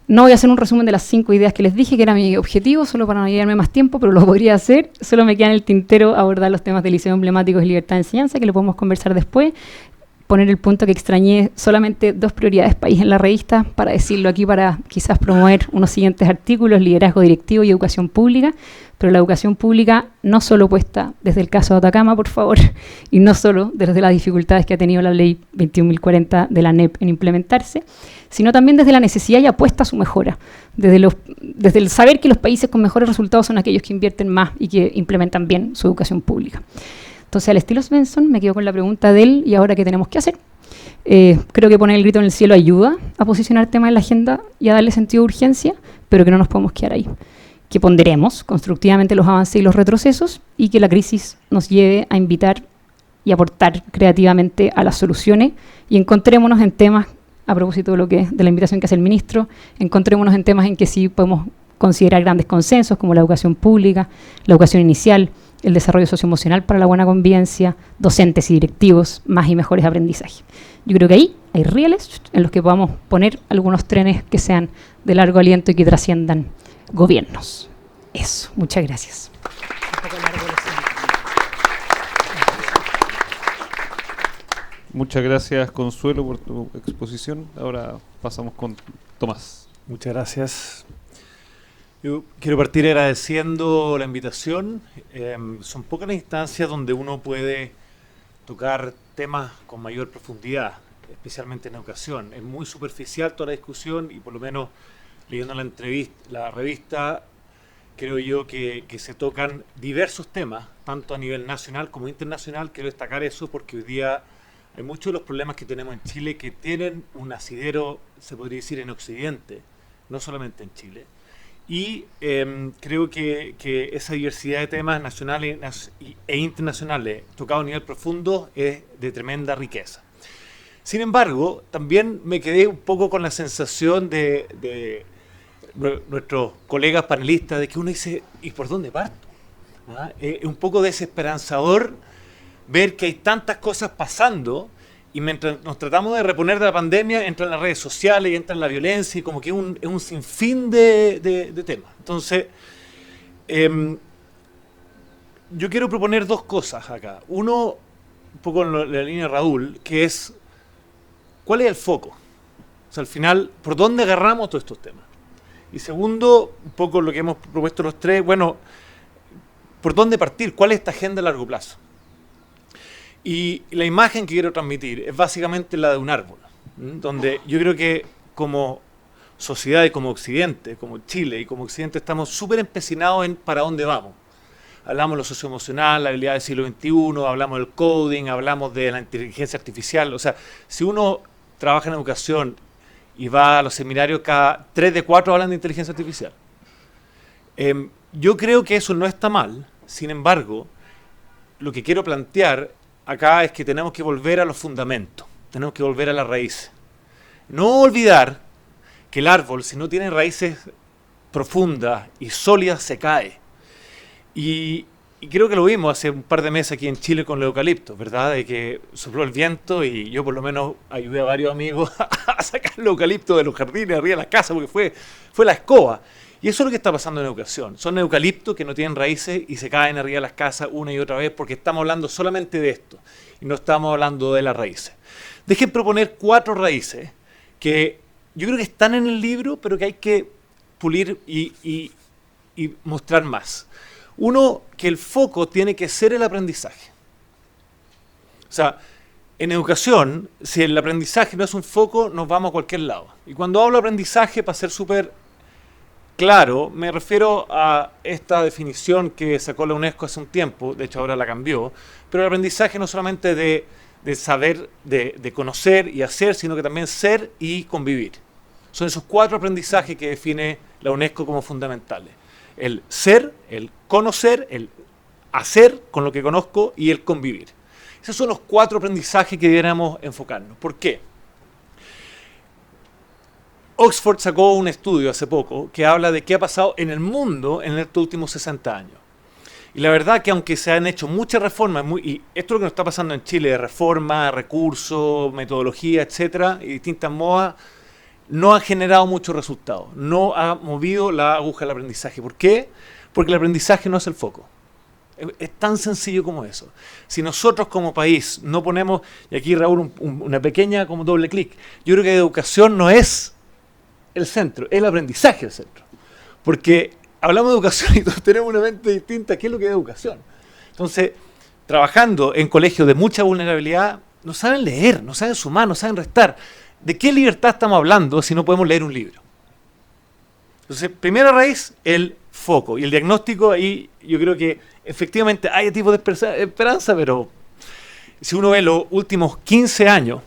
No voy a hacer un resumen de las 5 ideas que les dije, que era mi objetivo, solo para no llevarme más tiempo, pero lo podría hacer. Solo me queda en el tintero abordar los temas de liceo emblemáticos y libertad de enseñanza, que lo podemos conversar después. Poner el punto que extrañé, solamente 2 prioridades país en la revista, para decirlo aquí, para quizás promover unos siguientes artículos: liderazgo directivo y educación pública. Pero la educación pública no solo puesta desde el caso de Atacama, por favor, y no solo desde las dificultades que ha tenido la ley 21.040 de la NEP en implementarse, sino también desde la necesidad y apuesta a su mejora, desde el saber que los países con mejores resultados son aquellos que invierten más y que implementan bien su educación pública. Entonces, al estilo Svensson, me quedo con la pregunta de él: ¿y ahora qué tenemos que hacer? Creo que poner el grito en el cielo ayuda a posicionar temas en la agenda y a darle sentido de urgencia, pero que no nos podemos quedar ahí. Que ponderemos constructivamente los avances y los retrocesos, y que la crisis nos lleve a invitar y aportar creativamente a las soluciones, y encontrémonos en temas, a propósito de la invitación que hace el ministro, encontrémonos en temas en que sí podemos considerar grandes consensos, como la educación pública, la educación inicial, el desarrollo socioemocional para la buena convivencia, docentes y directivos, más y mejores aprendizajes. Yo creo que ahí hay rieles en los que podamos poner algunos trenes que sean de largo aliento y que trasciendan gobiernos. Eso, muchas gracias. Muchas gracias, Consuelo, por tu exposición. Ahora pasamos con Tomás. Muchas gracias. Yo quiero partir agradeciendo la invitación. Son pocas las instancias donde uno puede tocar temas con mayor profundidad, especialmente en educación. Es muy superficial toda la discusión, y por lo menos leyendo la revista, creo yo que se tocan diversos temas, tanto a nivel nacional como internacional. Quiero destacar eso porque hoy día hay muchos de los problemas que tenemos en Chile que tienen un asidero, se podría decir, en Occidente, no solamente en Chile. Y creo que esa diversidad de temas nacionales e internacionales tocados a nivel profundo es de tremenda riqueza. Sin embargo, también me quedé un poco con la sensación de nuestros colegas panelistas, de que uno dice: ¿y por dónde parto? Es un poco desesperanzador ver que hay tantas cosas pasando, y mientras nos tratamos de reponer de la pandemia, entran las redes sociales y entra la violencia, y como que es un sinfín de temas. Entonces, yo quiero proponer 2 cosas acá. Uno, un poco en la línea de Raúl, que es: ¿cuál es el foco? O sea, al final, ¿por dónde agarramos todos estos temas? Y segundo, un poco lo que hemos propuesto los 3, bueno, ¿por dónde partir? ¿Cuál es esta agenda a largo plazo? Y la imagen que quiero transmitir es básicamente la de un árbol, donde yo creo que como sociedad y como Occidente, como Chile y como Occidente, estamos súper empecinados en para dónde vamos. Hablamos de lo socioemocional, la habilidad del siglo XXI, hablamos del coding, hablamos de la inteligencia artificial. O sea, si uno trabaja en educación y va a los seminarios, cada 3 de 4 hablan de inteligencia artificial. Yo creo que eso no está mal. Sin embargo, lo que quiero plantear acá es que tenemos que volver a los fundamentos, tenemos que volver a las raíces. No olvidar que el árbol, si no tiene raíces profundas y sólidas, se cae. Y creo que lo vimos hace un par de meses aquí en Chile con el eucalipto, ¿verdad? De que sopló el viento y yo por lo menos ayudé a varios amigos a sacar el eucalipto de los jardines, arriba de las casas, porque fue la escoba. Y eso es lo que está pasando en educación. Son eucaliptos que no tienen raíces y se caen arriba de las casas una y otra vez porque estamos hablando solamente de esto y no estamos hablando de las raíces. Dejen proponer 4 raíces que yo creo que están en el libro, pero que hay que pulir y mostrar más. Uno, que el foco tiene que ser el aprendizaje. O sea, en educación, si el aprendizaje no es un foco, nos vamos a cualquier lado. Y cuando hablo de aprendizaje, para ser súper claro, me refiero a esta definición que sacó la UNESCO hace un tiempo, de hecho ahora la cambió, pero el aprendizaje no solamente de saber, de conocer y hacer, sino que también ser y convivir. Son esos 4 aprendizajes que define la UNESCO como fundamentales. El ser, el conocer, el hacer con lo que conozco y el convivir. Esos son los 4 aprendizajes que deberíamos enfocarnos. ¿Por qué? Oxford sacó un estudio hace poco que habla de qué ha pasado en el mundo en estos últimos 60 años. Y la verdad que aunque se han hecho muchas reformas, y esto es lo que nos está pasando en Chile, de reforma, recursos, metodología, etcétera, y distintas modas, no ha generado muchos resultados, no ha movido la aguja del aprendizaje. ¿Por qué? Porque el aprendizaje no es el foco. Es tan sencillo como eso. Si nosotros como país no ponemos, y aquí Raúl una pequeña como doble clic, yo creo que educación no es el centro, es el aprendizaje el centro. Porque hablamos de educación y todos tenemos una mente distinta, ¿qué es lo que es educación? Entonces, trabajando en colegios de mucha vulnerabilidad, no saben leer, no saben sumar, no saben restar. ¿De qué libertad estamos hablando si no podemos leer un libro? Entonces, primera raíz, el foco. Y el diagnóstico, ahí yo creo que efectivamente hay tipo de esperanza, pero si uno ve los últimos 15 años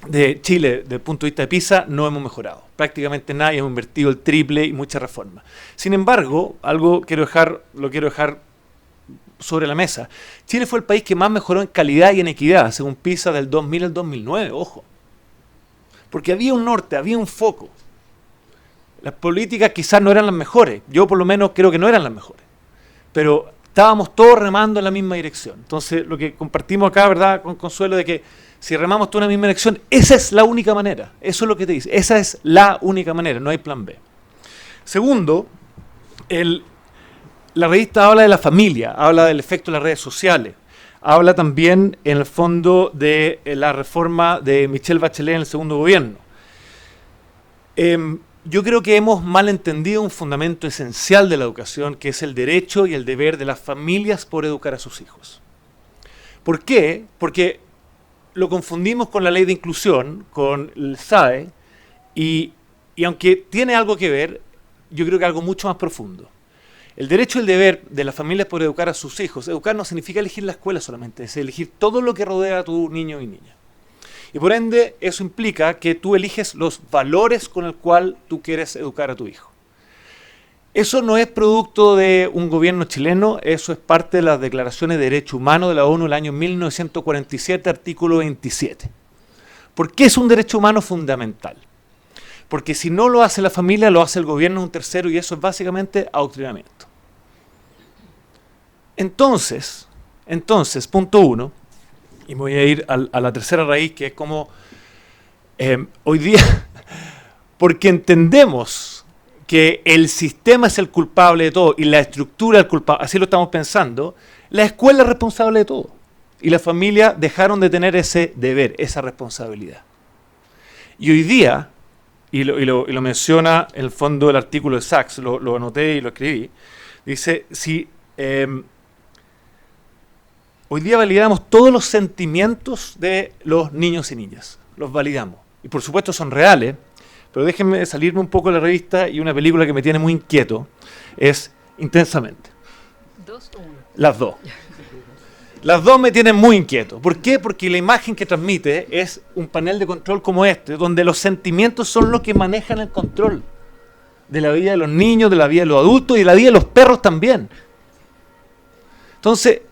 de Chile, desde el punto de vista de PISA, no hemos mejorado. Prácticamente nada, y hemos invertido el triple y muchas reformas. Sin embargo, algo lo quiero dejar sobre la mesa. Chile fue el país que más mejoró en calidad y en equidad, según PISA del 2000 al 2009, ojo. Porque había un norte, había un foco. Las políticas quizás no eran las mejores. Yo por lo menos creo que no eran las mejores. Pero estábamos todos remando en la misma dirección. Entonces lo que compartimos acá, ¿verdad?, con Consuelo, de que si remamos todos en la misma dirección, esa es la única manera. Eso es lo que te dice. Esa es la única manera, no hay plan B. Segundo, la revista habla de la familia, habla del efecto de las redes sociales. Habla también, en el fondo, de la reforma de Michelle Bachelet en el segundo gobierno. Yo creo que hemos malentendido un fundamento esencial de la educación, que es el derecho y el deber de las familias por educar a sus hijos. ¿Por qué? Porque lo confundimos con la ley de inclusión, con el SAE, y aunque tiene algo que ver, yo creo que algo mucho más profundo. El derecho y el deber de las familias por educar a sus hijos. Educar no significa elegir la escuela solamente, es elegir todo lo que rodea a tu niño y niña. Y por ende, eso implica que tú eliges los valores con el cual tú quieres educar a tu hijo. Eso no es producto de un gobierno chileno, eso es parte de las declaraciones de derechos humanos de la ONU del año 1947, artículo 27. ¿Por qué es un derecho humano fundamental? Porque si no lo hace la familia, lo hace el gobierno, un tercero, y eso es básicamente adoctrinamiento. Entonces, punto 1, y me voy a ir a la tercera raíz, que es como hoy día, porque entendemos que el sistema es el culpable de todo y la estructura es el culpable, así lo estamos pensando, la escuela es responsable de todo. Y las familias dejaron de tener ese deber, esa responsabilidad. Y hoy día, y lo menciona en el fondo del artículo de Sachs, lo anoté y lo escribí, dice, si Hoy día validamos todos los sentimientos de los niños y niñas. Los validamos. Y por supuesto son reales, pero déjenme salirme un poco de la revista, y una película que me tiene muy inquieto es Intensamente. ¿Dos o uno? Las dos. Las dos me tienen muy inquieto. ¿Por qué? Porque la imagen que transmite es un panel de control como este, donde los sentimientos son los que manejan el control de la vida de los niños, de la vida de los adultos y de la vida de los perros también. Entonces,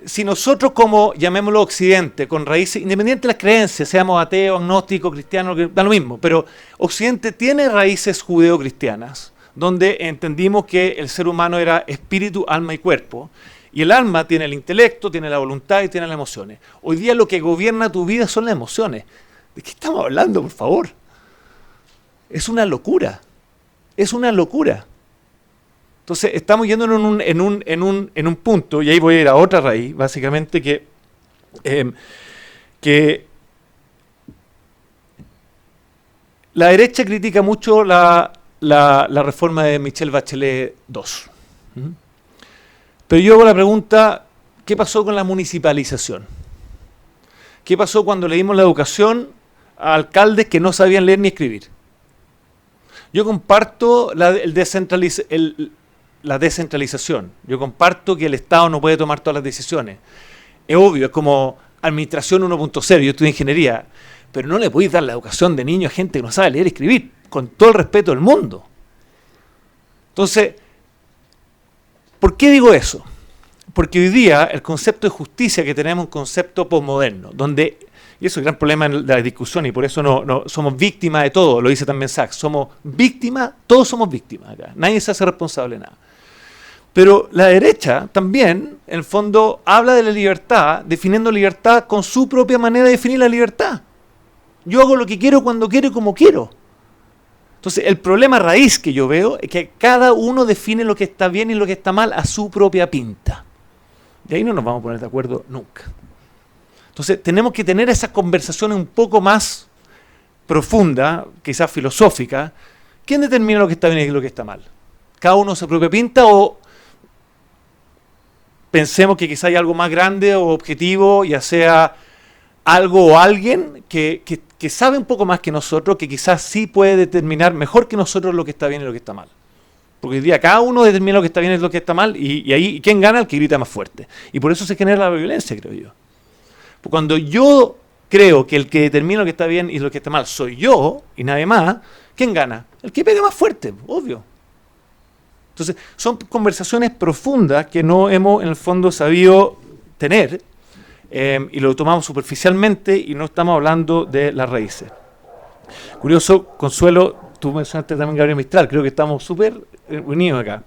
si nosotros como, llamémoslo Occidente, con raíces, independiente de las creencias, seamos ateos, agnósticos, cristianos, da lo mismo, pero Occidente tiene raíces judeo-cristianas, donde entendimos que el ser humano era espíritu, alma y cuerpo, y el alma tiene el intelecto, tiene la voluntad y tiene las emociones. Hoy día lo que gobierna tu vida son las emociones. ¿De qué estamos hablando, por favor? Es una locura. Es una locura. Entonces, estamos yendo en un punto, y ahí voy a ir a otra raíz, básicamente, que la derecha critica mucho la reforma de Michelle Bachelet II. Pero yo hago la pregunta, ¿qué pasó con la municipalización? ¿Qué pasó cuando le dimos la educación a alcaldes que no sabían leer ni escribir? Yo comparto la descentralización. Yo comparto que el Estado no puede tomar todas las decisiones. Es obvio, es como administración 1.0, yo estudié ingeniería, pero no le podéis dar la educación de niño a gente que no sabe leer y escribir, con todo el respeto del mundo. Entonces, ¿por qué digo eso? Porque hoy día el concepto de justicia que tenemos es un concepto posmoderno, donde, y eso es el gran problema de la discusión, y por eso no somos víctimas de todo, lo dice también Sachs, somos víctimas, todos somos víctimas acá, nadie se hace responsable de nada. Pero la derecha también, en el fondo, habla de la libertad, definiendo libertad con su propia manera de definir la libertad. Yo hago lo que quiero, cuando quiero y como quiero. Entonces, el problema raíz que yo veo es que cada uno define lo que está bien y lo que está mal a su propia pinta. Y ahí no nos vamos a poner de acuerdo nunca. Entonces, tenemos que tener esas conversaciones un poco más profundas, quizás filosóficas. ¿Quién determina lo que está bien y lo que está mal? ¿Cada uno a su propia pinta o pensemos que quizás hay algo más grande o objetivo, ya sea algo o alguien que sabe un poco más que nosotros, que quizás sí puede determinar mejor que nosotros lo que está bien y lo que está mal? Porque hoy día cada uno determina lo que está bien y lo que está mal, y ahí ¿quién gana? El que grita más fuerte. Y por eso se genera la violencia, creo yo. Porque cuando yo creo que el que determina lo que está bien y lo que está mal soy yo y nadie más, ¿quién gana? El que pega más fuerte, obvio. Entonces, son conversaciones profundas que no hemos, en el fondo, sabido tener, y lo tomamos superficialmente y no estamos hablando de las raíces. Curioso, Consuelo, tú mencionaste también Gabriel Mistral, creo que estamos súper unidos acá.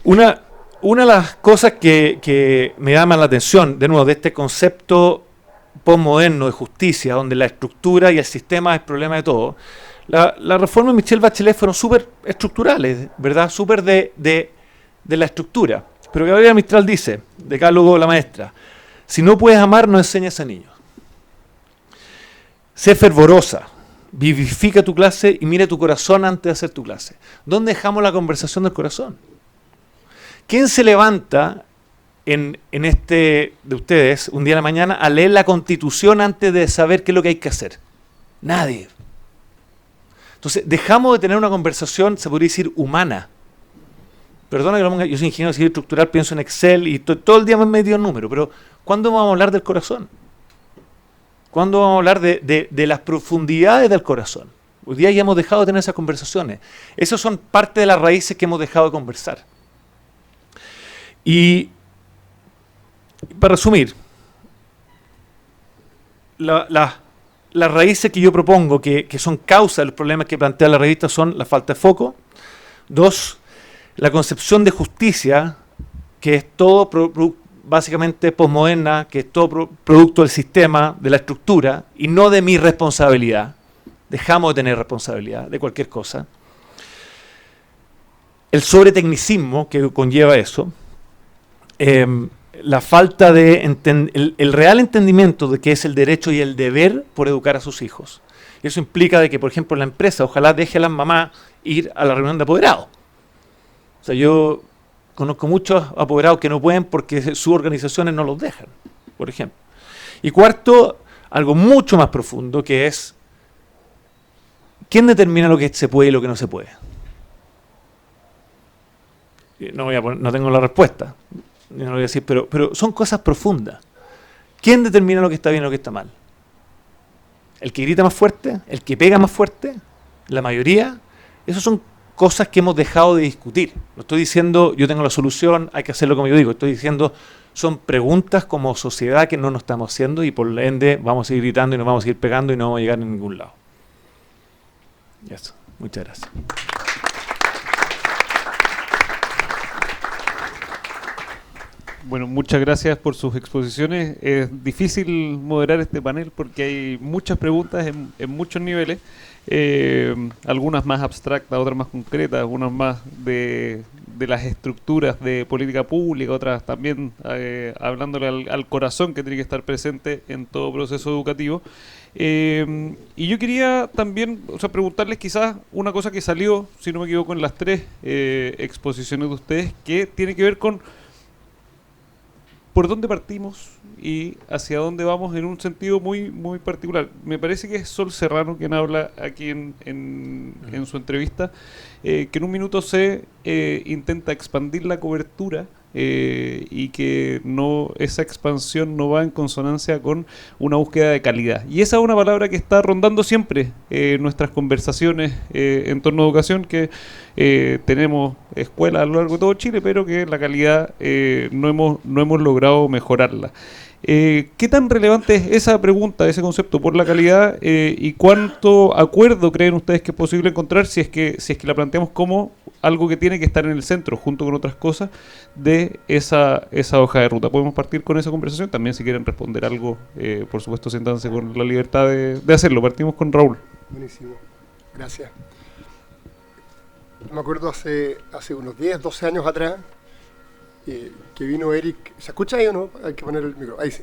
Una de las cosas que me llama la atención, de nuevo, de este concepto postmoderno de justicia, donde la estructura y el sistema es el problema de todo, la reforma de Michelle Bachelet fueron súper estructurales, ¿verdad? Súper de la estructura. Pero Gabriela Mistral dice, decálogo de la maestra, si no puedes amar, no enseñes a niños. Sé fervorosa, vivifica tu clase y mira tu corazón antes de hacer tu clase. ¿Dónde dejamos la conversación del corazón? ¿Quién se levanta en este de ustedes un día de la mañana a leer la Constitución antes de saber qué es lo que hay que hacer? Nadie. Entonces, dejamos de tener una conversación, se podría decir, humana. Perdona que yo soy ingeniero civil estructural, pienso en Excel y todo el día me he metido en números, pero ¿cuándo vamos a hablar del corazón? ¿Cuándo vamos a hablar de las profundidades del corazón? Hoy día ya hemos dejado de tener esas conversaciones. Esas son parte de las raíces que hemos dejado de conversar. Y para resumir, las raíces que yo propongo, que son causa de los problemas que plantea la revista, son la falta de foco. 2, la concepción de justicia, que es todo básicamente posmoderna, que es todo producto del sistema, de la estructura, y no de mi responsabilidad. Dejamos de tener responsabilidad de cualquier cosa. El sobretecnicismo que conlleva eso. La falta de el real entendimiento de qué es el derecho y el deber por educar a sus hijos. Y eso implica de que, por ejemplo, la empresa ojalá deje a las mamás ir a la reunión de apoderados. O sea, yo Conozco muchos apoderados que no pueden porque sus organizaciones no los dejan, por ejemplo. Y cuarto, algo mucho más profundo, que es ¿quién determina lo que se puede y lo que no se puede? No tengo la respuesta, no lo voy a decir, pero son cosas profundas. ¿Quién determina lo que está bien y lo que está mal? ¿El que grita más fuerte? ¿El que pega más fuerte? ¿La mayoría? Esas son cosas que hemos dejado de discutir. No estoy diciendo yo tengo la solución, hay que hacerlo como yo digo. Estoy diciendo son preguntas como sociedad que no nos estamos haciendo y por ende vamos a seguir gritando y nos vamos a seguir pegando y no vamos a llegar a ningún lado. Y eso. Muchas gracias. Bueno, muchas gracias por sus exposiciones. Es difícil moderar este panel porque hay muchas preguntas en muchos niveles, algunas más abstractas, otras más concretas, unas más de las estructuras de política pública, otras también hablándole al corazón que tiene que estar presente en todo proceso educativo. Y yo quería también preguntarles quizás una cosa que salió, si no me equivoco, en las tres exposiciones de ustedes, que tiene que ver con por dónde partimos y hacia dónde vamos en un sentido muy, muy particular. Me parece que es Sol Serrano quien habla aquí en su entrevista, que en un minuto se intenta expandir la cobertura y que esa expansión no va en consonancia con una búsqueda de calidad. Y esa es una palabra que está rondando siempre en nuestras conversaciones en torno a educación, que tenemos escuelas a lo largo de todo Chile, pero que la calidad no hemos logrado mejorarla. ¿Qué tan relevante es esa pregunta, ese concepto por la calidad, y cuánto acuerdo creen ustedes que es posible encontrar si es que la planteamos como algo que tiene que estar en el centro, junto con otras cosas, de esa hoja de ruta? Podemos partir con esa conversación. También, si quieren responder algo, por supuesto, siéntanse con la libertad de hacerlo. Partimos con Raúl. Buenísimo, gracias. Me acuerdo hace unos 10, 12 años atrás, que vino Eric. ¿Se escucha ahí o no? Hay que poner el micro. Ahí sí.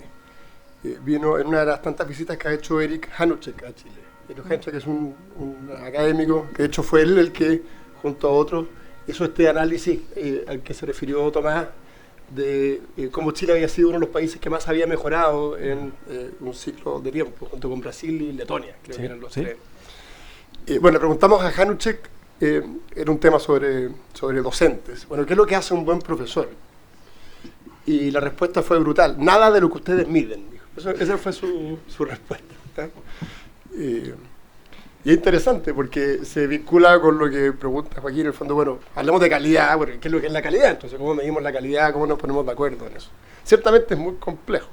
Vino en una de las tantas visitas que ha hecho Eric Hanuschek a Chile. Eric Hanuschek es un académico, que de hecho fue él el que, junto a otros, hizo este análisis al que se refirió Tomás, de cómo Chile había sido uno de los países que más había mejorado en un ciclo de tiempo, junto con Brasil y Letonia, creo que eran los tres. Bueno, le preguntamos a Hanuschek, era un tema sobre docentes. Bueno, ¿qué es lo que hace un buen profesor? Y la respuesta fue brutal. Nada de lo que ustedes miden, dijo. Esa fue su respuesta. Y es interesante porque se vincula con lo que pregunta Joaquín, en el fondo. Bueno, hablamos de calidad. Bueno, ¿qué es lo que es la calidad? Entonces, ¿cómo medimos la calidad? ¿Cómo nos ponemos de acuerdo en eso? Ciertamente es muy complejo.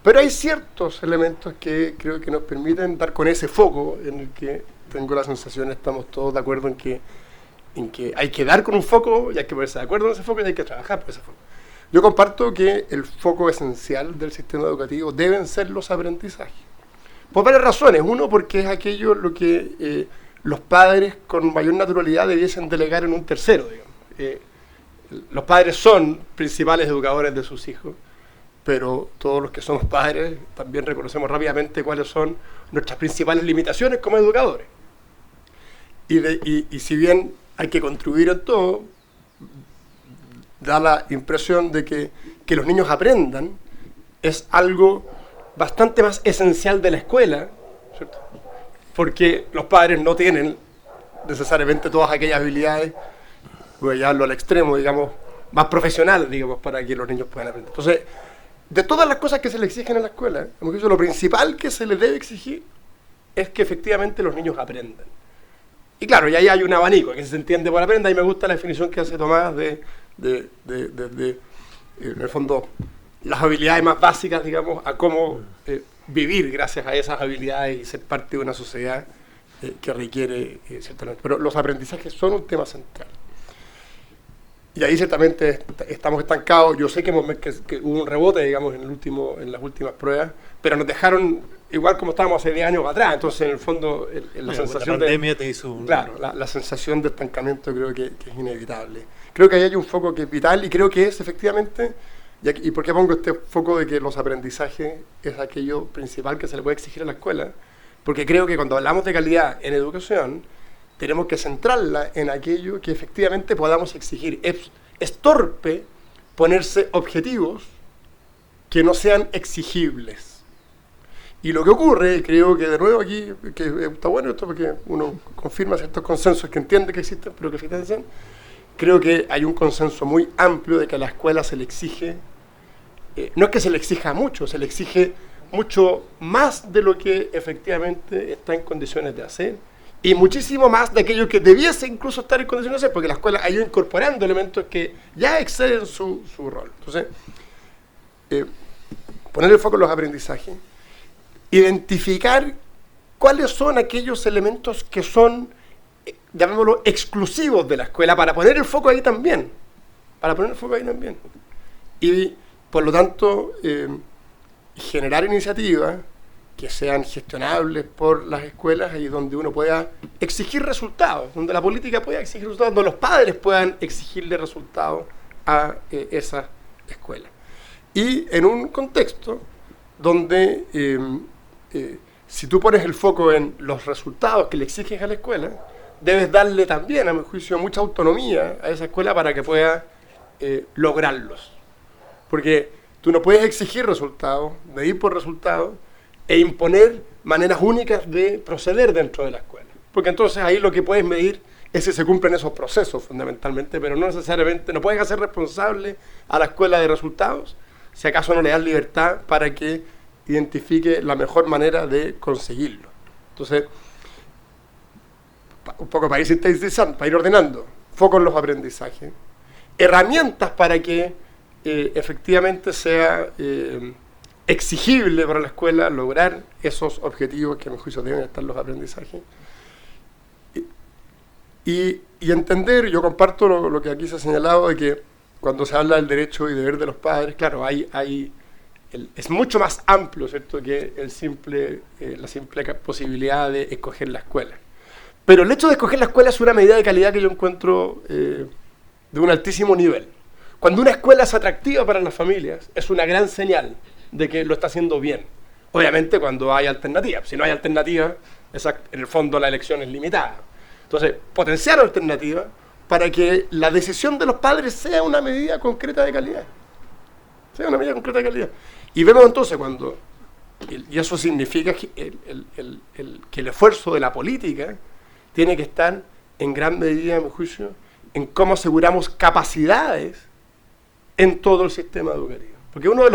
Pero hay ciertos elementos que creo que nos permiten dar con ese foco en el que tengo la sensación, estamos todos de acuerdo en que hay que dar con un foco y hay que ponerse de acuerdo en ese foco y hay que trabajar por ese foco. Yo comparto que el foco esencial del sistema educativo deben ser los aprendizajes. Por varias razones. Uno, porque es aquello lo que los padres con mayor naturalidad debiesen delegar en un tercero, digamos. Los padres son principales educadores de sus hijos, pero todos los que somos padres también reconocemos rápidamente cuáles son nuestras principales limitaciones como educadores. Y si bien hay que contribuir en todo, da la impresión de que los niños aprendan es algo bastante más esencial de la escuela, ¿cierto? Porque los padres no tienen necesariamente todas aquellas habilidades, voy a llevarlo al extremo, digamos, más profesional, digamos, para que los niños puedan aprender. Entonces, de todas las cosas que se le exigen a la escuela, lo principal que se les debe exigir es que efectivamente los niños aprendan. Y claro, y ahí hay un abanico que se entiende por aprenda, y me gusta la definición que hace Tomás de en el fondo, las habilidades más básicas, digamos, a cómo vivir gracias a esas habilidades y ser parte de una sociedad que requiere ciertamente. Pero los aprendizajes son un tema central. Y ahí ciertamente estamos estancados. Yo sé que hubo un rebote, digamos, en las últimas pruebas, pero nos dejaron igual como estábamos hace 10 años atrás. Entonces, en el fondo, la sensación la pandemia te hizo un... Claro, la sensación de estancamiento creo que es inevitable. Creo que ahí hay un foco que es vital y creo que es efectivamente... ¿Y por qué pongo este foco de que los aprendizajes es aquello principal que se le puede exigir a la escuela? Porque creo que cuando hablamos de calidad en educación, tenemos que centrarla en aquello que efectivamente podamos exigir. es torpe ponerse objetivos que no sean exigibles. Y lo que ocurre, creo que de nuevo aquí, que está bueno esto porque uno confirma ciertos consensos que entiende que existen, pero que existen, creo que hay un consenso muy amplio de que a la escuela se le exige, no es que se le exija mucho, se le exige mucho más de lo que efectivamente está en condiciones de hacer, y muchísimo más de aquello que debiese incluso estar en condiciones de hacer, porque la escuela ha ido incorporando elementos que ya exceden su rol. Entonces, poner el foco en los aprendizajes, identificar cuáles son aquellos elementos que son, llamémoslo, exclusivos de la escuela, para poner el foco ahí también, y por lo tanto generar iniciativas que sean gestionables por las escuelas y donde uno pueda exigir resultados, donde la política pueda exigir resultados, donde los padres puedan exigirle resultados a esas escuelas. Y en un contexto donde si tú pones el foco en los resultados que le exiges a la escuela, debes darle también, a mi juicio, mucha autonomía a esa escuela para que pueda lograrlos. Porque tú no puedes exigir resultados, medir por resultados, e imponer maneras únicas de proceder dentro de la escuela. Porque entonces ahí lo que puedes medir es si se cumplen esos procesos fundamentalmente, pero no necesariamente, no puedes hacer responsable a la escuela de resultados si acaso no le das libertad para que identifique la mejor manera de conseguirlo. Entonces, un poco para ir sintetizando, para ir ordenando, foco en los aprendizajes, herramientas para que efectivamente sea exigible para la escuela lograr esos objetivos que a mi juicio deben estar los aprendizajes. Y entender, yo comparto lo que aquí se ha señalado, de que cuando se habla del derecho y deber de los padres, claro, es mucho más amplio, ¿cierto?, que la simple posibilidad de escoger la escuela. Pero el hecho de escoger la escuela es una medida de calidad que yo encuentro de un altísimo nivel. Cuando una escuela es atractiva para las familias, es una gran señal de que lo está haciendo bien. Obviamente cuando hay alternativas. Si no hay alternativas, en el fondo la elección es limitada. Entonces, potenciar alternativas para que la decisión de los padres sea una medida concreta de calidad. Y vemos entonces cuando, y eso significa que el esfuerzo de la política tiene que estar en gran medida, a mi juicio, en cómo aseguramos capacidades en todo el sistema educativo. Porque uno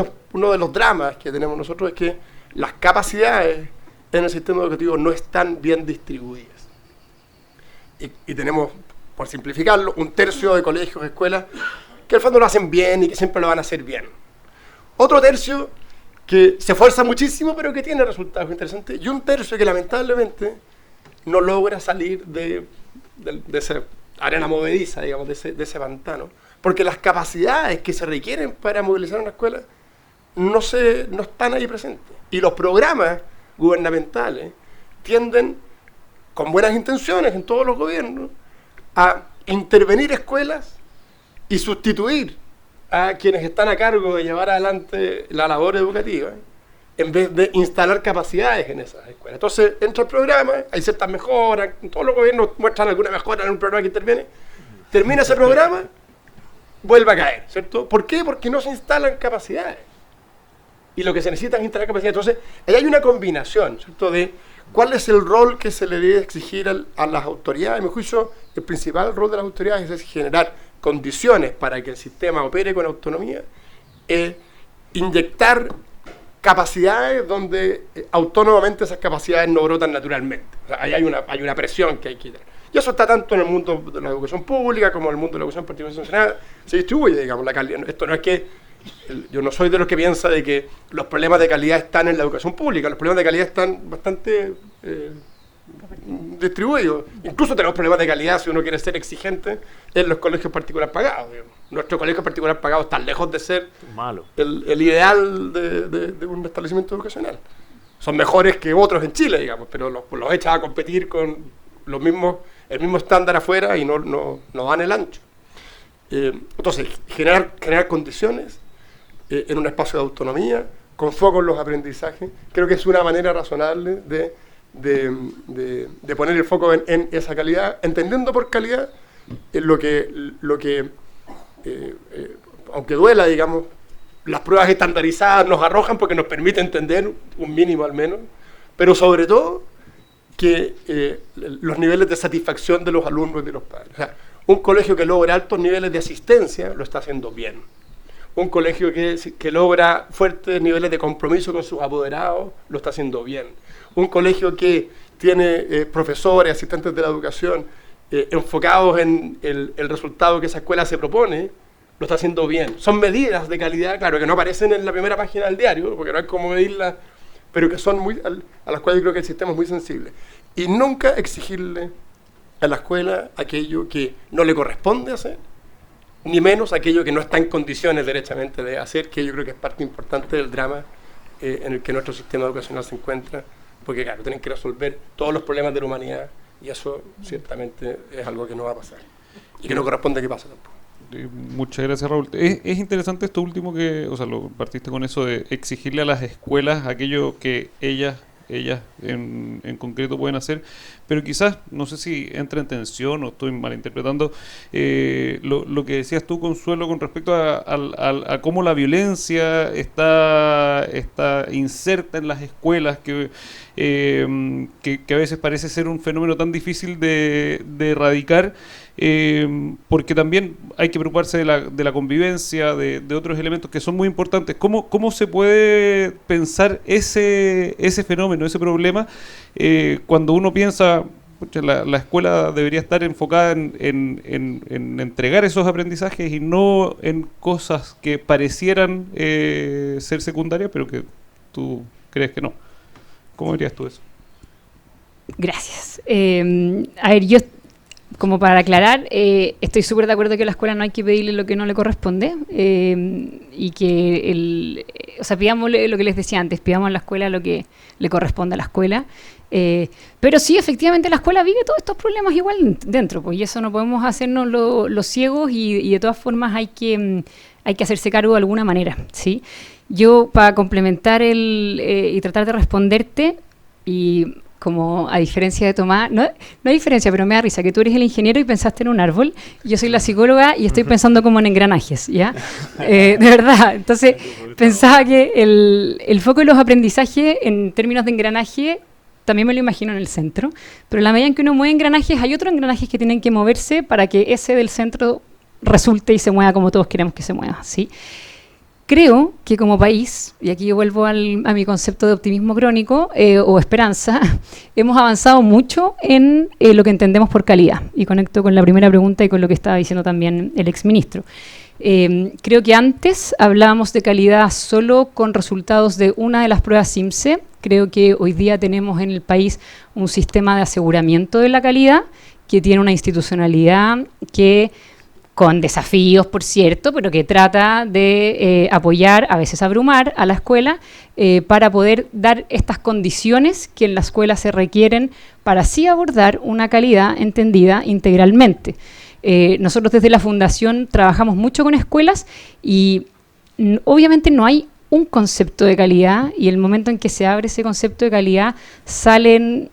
de los dramas que tenemos nosotros es que las capacidades en el sistema educativo no están bien distribuidas. Y tenemos, por simplificarlo, 1/3 de colegios, escuelas, que al fondo lo hacen bien y que siempre lo van a hacer bien. Otro tercio que se esfuerza muchísimo pero que tiene resultados interesantes. Y 1/3 que lamentablemente no logra salir de esa arena movediza, digamos, de ese pantano. Porque las capacidades que se requieren para movilizar una escuela no están ahí presentes. Y los programas gubernamentales tienden, con buenas intenciones en todos los gobiernos, a intervenir escuelas y sustituir a quienes están a cargo de llevar adelante la labor educativa, en vez de instalar capacidades en esas escuelas. Entonces entra el programa, hay ciertas mejoras, todos los gobiernos muestran alguna mejora en un programa que interviene, termina ese programa, vuelve a caer, ¿cierto? ¿Por qué? Porque no se instalan capacidades. Y lo que se necesita es instalar capacidades. Entonces, ahí hay una combinación, ¿cierto?, de cuál es el rol que se le debe exigir a las autoridades. A mi juicio, el principal rol de las autoridades es generar condiciones para que el sistema opere con autonomía, inyectar capacidades donde autónomamente esas capacidades no brotan naturalmente. O sea, ahí hay una presión que hay que tener. Y eso está tanto en el mundo de la educación pública como en el mundo de la educación particular. Se distribuye, digamos, la calidad. Esto no es que yo no soy de los que piensa de que los problemas de calidad están en la educación pública. Los problemas de calidad están bastante distribuidos. Incluso tenemos problemas de calidad, si uno quiere ser exigente, en los colegios particulares pagados. Digamos. Nuestros colegios particulares pagados están lejos de ser malo. El ideal de un establecimiento educacional. Son mejores que otros en Chile, digamos, pero los echas a competir con el mismo estándar afuera y no dan el ancho. Entonces, generar condiciones en un espacio de autonomía, con foco en los aprendizajes, creo que es una manera razonable de poner el foco en esa calidad, entendiendo por calidad lo que aunque duela, digamos, las pruebas estandarizadas nos arrojan porque nos permite entender un mínimo al menos, pero sobre todo que los niveles de satisfacción de los alumnos y de los padres. O sea, un colegio que logra altos niveles de asistencia lo está haciendo bien. Un colegio que logra fuertes niveles de compromiso con sus apoderados lo está haciendo bien. Un colegio que tiene profesores, asistentes de la educación enfocados en el resultado que esa escuela se propone, lo está haciendo bien. Son medidas de calidad, claro, que no aparecen en la primera página del diario, porque no hay cómo medirlas, pero que son a las cuales yo creo que el sistema es muy sensible. Y nunca exigirle a la escuela aquello que no le corresponde hacer, ni menos aquello que no está en condiciones derechamente de hacer, que yo creo que es parte importante del drama en el que nuestro sistema educacional se encuentra, porque claro, tienen que resolver todos los problemas de la humanidad, y eso ciertamente es algo que no va a pasar, y que no corresponde que pase tampoco. Muchas gracias, Raúl. Es interesante esto último lo partiste con eso de exigirle a las escuelas aquello que ellas en concreto pueden hacer, pero quizás, no sé si entra en tensión o estoy malinterpretando lo que decías tú, Consuelo, con respecto a cómo la violencia está inserta en las escuelas, que a veces parece ser un fenómeno tan difícil de erradicar, porque también hay que preocuparse de la convivencia, de otros elementos que son muy importantes. ¿Cómo se puede pensar ese fenómeno, ese problema, cuando uno piensa, la escuela debería estar enfocada en entregar esos aprendizajes y no en cosas que parecieran ser secundarias, pero que tú crees que no? ¿Cómo dirías tú eso? Gracias. A ver, yo, como para aclarar, estoy súper de acuerdo que a la escuela no hay que pedirle lo que no le corresponde, y que pidamos lo que les decía antes, pidamos a la escuela lo que le corresponde a la escuela, pero sí, efectivamente la escuela vive todos estos problemas igual dentro, pues, y eso no podemos hacernos los ciegos, y de todas formas hay que hacerse cargo de alguna manera, ¿sí? Yo, para complementar y tratar de responderte, y como a diferencia de Tomás, no hay diferencia, pero me da risa que tú eres el ingeniero y pensaste en un árbol, yo soy la psicóloga y estoy pensando como en engranajes, ¿ya? De verdad, entonces pensaba que el foco de los aprendizajes en términos de engranaje también me lo imagino en el centro, pero en la medida en que uno mueve engranajes, hay otros engranajes que tienen que moverse para que ese del centro resulte y se mueva como todos queremos que se mueva, ¿sí? Creo que como país, y aquí yo vuelvo a mi concepto de optimismo crónico o esperanza, hemos avanzado mucho en lo que entendemos por calidad. Y conecto con la primera pregunta y con lo que estaba diciendo también el exministro. Creo que antes hablábamos de calidad solo con resultados de una de las pruebas CIMSE. Creo que hoy día tenemos en el país un sistema de aseguramiento de la calidad que tiene una institucionalidad que, con desafíos, por cierto, pero que trata de apoyar, a veces abrumar, a la escuela para poder dar estas condiciones que en la escuela se requieren para así abordar una calidad entendida integralmente. Nosotros desde la Fundación trabajamos mucho con escuelas y obviamente no hay un concepto de calidad, y el momento en que se abre ese concepto de calidad salen,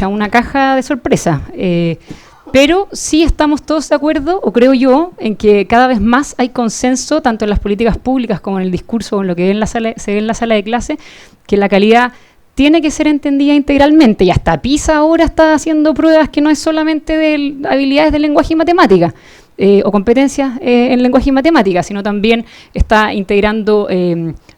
una caja de sorpresa. Pero sí estamos todos de acuerdo, o creo yo, en que cada vez más hay consenso, tanto en las políticas públicas como en el discurso o en lo que se ve en la sala de clase, que la calidad tiene que ser entendida integralmente. Y hasta PISA ahora está haciendo pruebas que no es solamente de habilidades de lenguaje y matemática, o competencias en lenguaje y matemática, sino también está integrando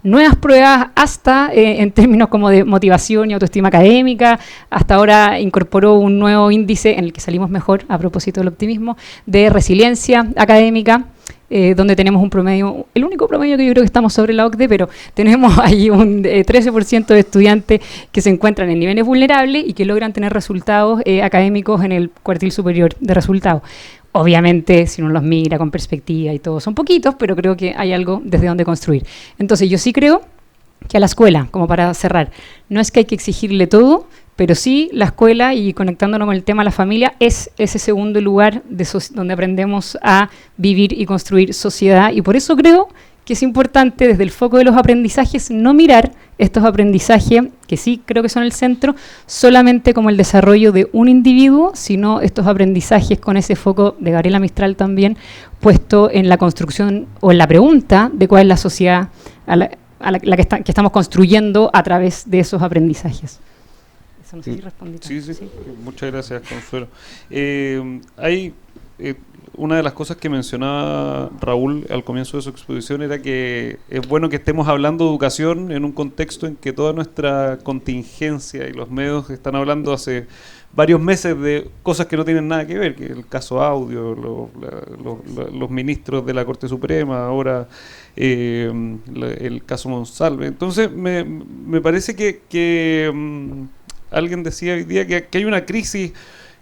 nuevas pruebas hasta en términos como de motivación y autoestima académica. Hasta ahora incorporó un nuevo índice en el que salimos mejor, a propósito del optimismo, de resiliencia académica, donde tenemos un promedio, el único promedio que yo creo que estamos sobre la OCDE, pero tenemos ahí un 13% de estudiantes que se encuentran en niveles vulnerables y que logran tener resultados académicos en el cuartil superior de resultados. Obviamente, si uno los mira con perspectiva y todo, son poquitos, pero creo que hay algo desde donde construir. Entonces, yo sí creo que a la escuela, como para cerrar, no es que hay que exigirle todo, pero sí la escuela, y conectándonos con el tema de la familia, es ese segundo lugar donde aprendemos a vivir y construir sociedad. Y por eso creo que es importante, desde el foco de los aprendizajes, no mirar estos aprendizajes, que sí creo que son el centro, solamente como el desarrollo de un individuo, sino estos aprendizajes con ese foco de Gabriela Mistral también, puesto en la construcción o en la pregunta de cuál es la sociedad a la que estamos construyendo a través de esos aprendizajes. Eso no sé si respondí. Sí. Muchas gracias, Consuelo. Hay una de las cosas que mencionaba Raúl al comienzo de su exposición era que es bueno que estemos hablando de educación en un contexto en que toda nuestra contingencia y los medios están hablando hace varios meses de cosas que no tienen nada que ver, que el caso Audio, los ministros de la Corte Suprema, ahora el caso Monsalve. Entonces me parece que alguien decía hoy día que hay una crisis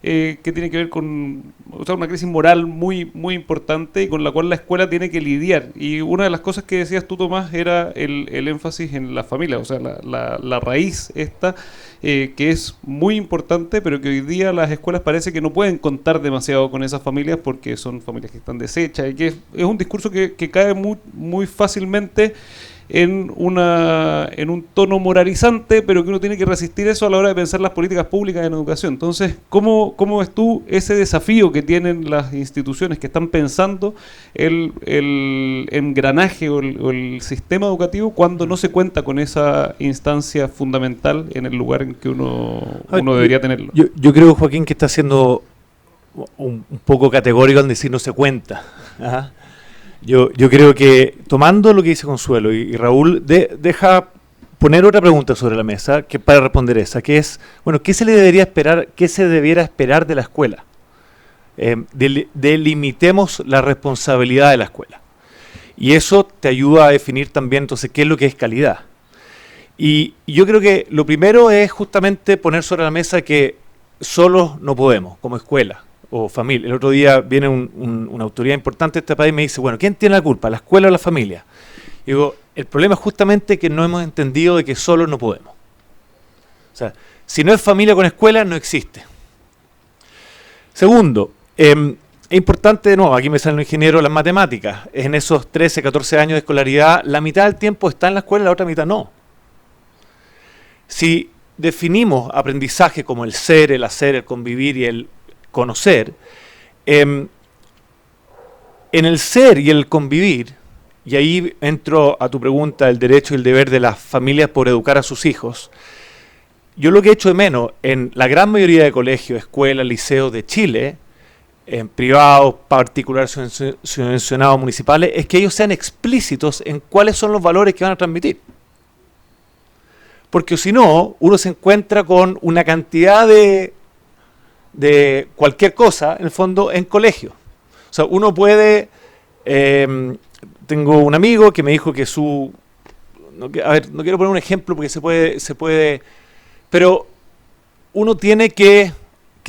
que tiene que ver con, o sea, una crisis moral muy, muy importante y con la cual la escuela tiene que lidiar. Y una de las cosas que decías tú, Tomás, era el énfasis en la familia, o sea, la raíz esta, que es muy importante, pero que hoy día las escuelas parece que no pueden contar demasiado con esas familias porque son familias que están deshechas y que es un discurso que cae muy, muy fácilmente en un tono moralizante, pero que uno tiene que resistir eso a la hora de pensar las políticas públicas en educación. Entonces, ¿cómo ves tú ese desafío que tienen las instituciones que están pensando el engranaje o el sistema educativo cuando no se cuenta con esa instancia fundamental en el lugar en que uno debería tenerlo? Yo creo, Joaquín, que está siendo un poco categórico al decir no se cuenta. Ajá. Yo creo que, tomando lo que dice Consuelo y Raúl, deja poner otra pregunta sobre la mesa que para responder esa, que es, bueno, ¿qué se debiera esperar de la escuela? Delimitemos la responsabilidad de la escuela. Y eso te ayuda a definir también, entonces, qué es lo que es calidad. Y yo creo que lo primero es justamente poner sobre la mesa que solos no podemos, como escuela o familia. El otro día viene una autoridad importante de este país y me dice, bueno, ¿quién tiene la culpa, la escuela o la familia? Y digo, el problema es justamente que no hemos entendido de que solos no podemos. O sea, si no es familia con escuela, no existe. Segundo, es importante, de nuevo, aquí me salen los ingenieros, las matemáticas. En esos 13, 14 años de escolaridad, la mitad del tiempo está en la escuela, la otra mitad no. Si definimos aprendizaje como el ser, el hacer, el convivir y el conocer, en el ser y el convivir, y ahí entro a tu pregunta, el derecho y el deber de las familias por educar a sus hijos, yo lo que echo de menos en la gran mayoría de colegios, escuelas, liceos de Chile, en privados, particulares, subvencionados, municipales, es que ellos sean explícitos en cuáles son los valores que van a transmitir. Porque si no, uno se encuentra con una cantidad de cualquier cosa, en el fondo, en colegio. O sea, uno puede... tengo un amigo que me dijo que no quiero poner un ejemplo porque se puede pero uno tiene que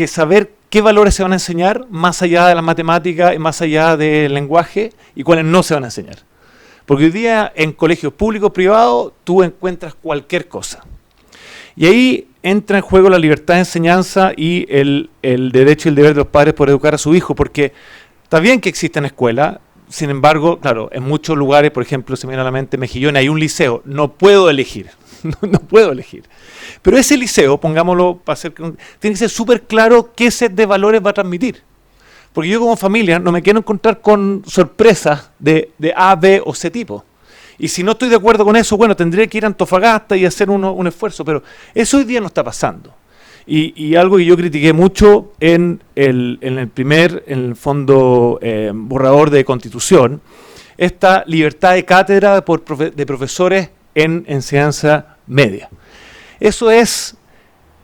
saber qué valores se van a enseñar más allá de la matemática y más allá del lenguaje y cuáles no se van a enseñar. Porque hoy día en colegios públicos, privados, tú encuentras cualquier cosa. Y ahí entra en juego la libertad de enseñanza y el derecho y el deber de los padres por educar a su hijo, porque está bien que existen escuelas, sin embargo, claro, en muchos lugares, por ejemplo, se me viene a la mente Mejillón, hay un liceo, no puedo elegir, no puedo elegir. Pero ese liceo, pongámoslo, tiene que ser súper claro qué set de valores va a transmitir. Porque yo como familia no me quiero encontrar con sorpresas de A, B o C tipo. Y si no estoy de acuerdo con eso, bueno, tendría que ir a Antofagasta y hacer un esfuerzo, pero eso hoy día no está pasando. Y algo que yo critiqué mucho en el fondo borrador de Constitución, esta libertad de cátedra de profesores en enseñanza media. Eso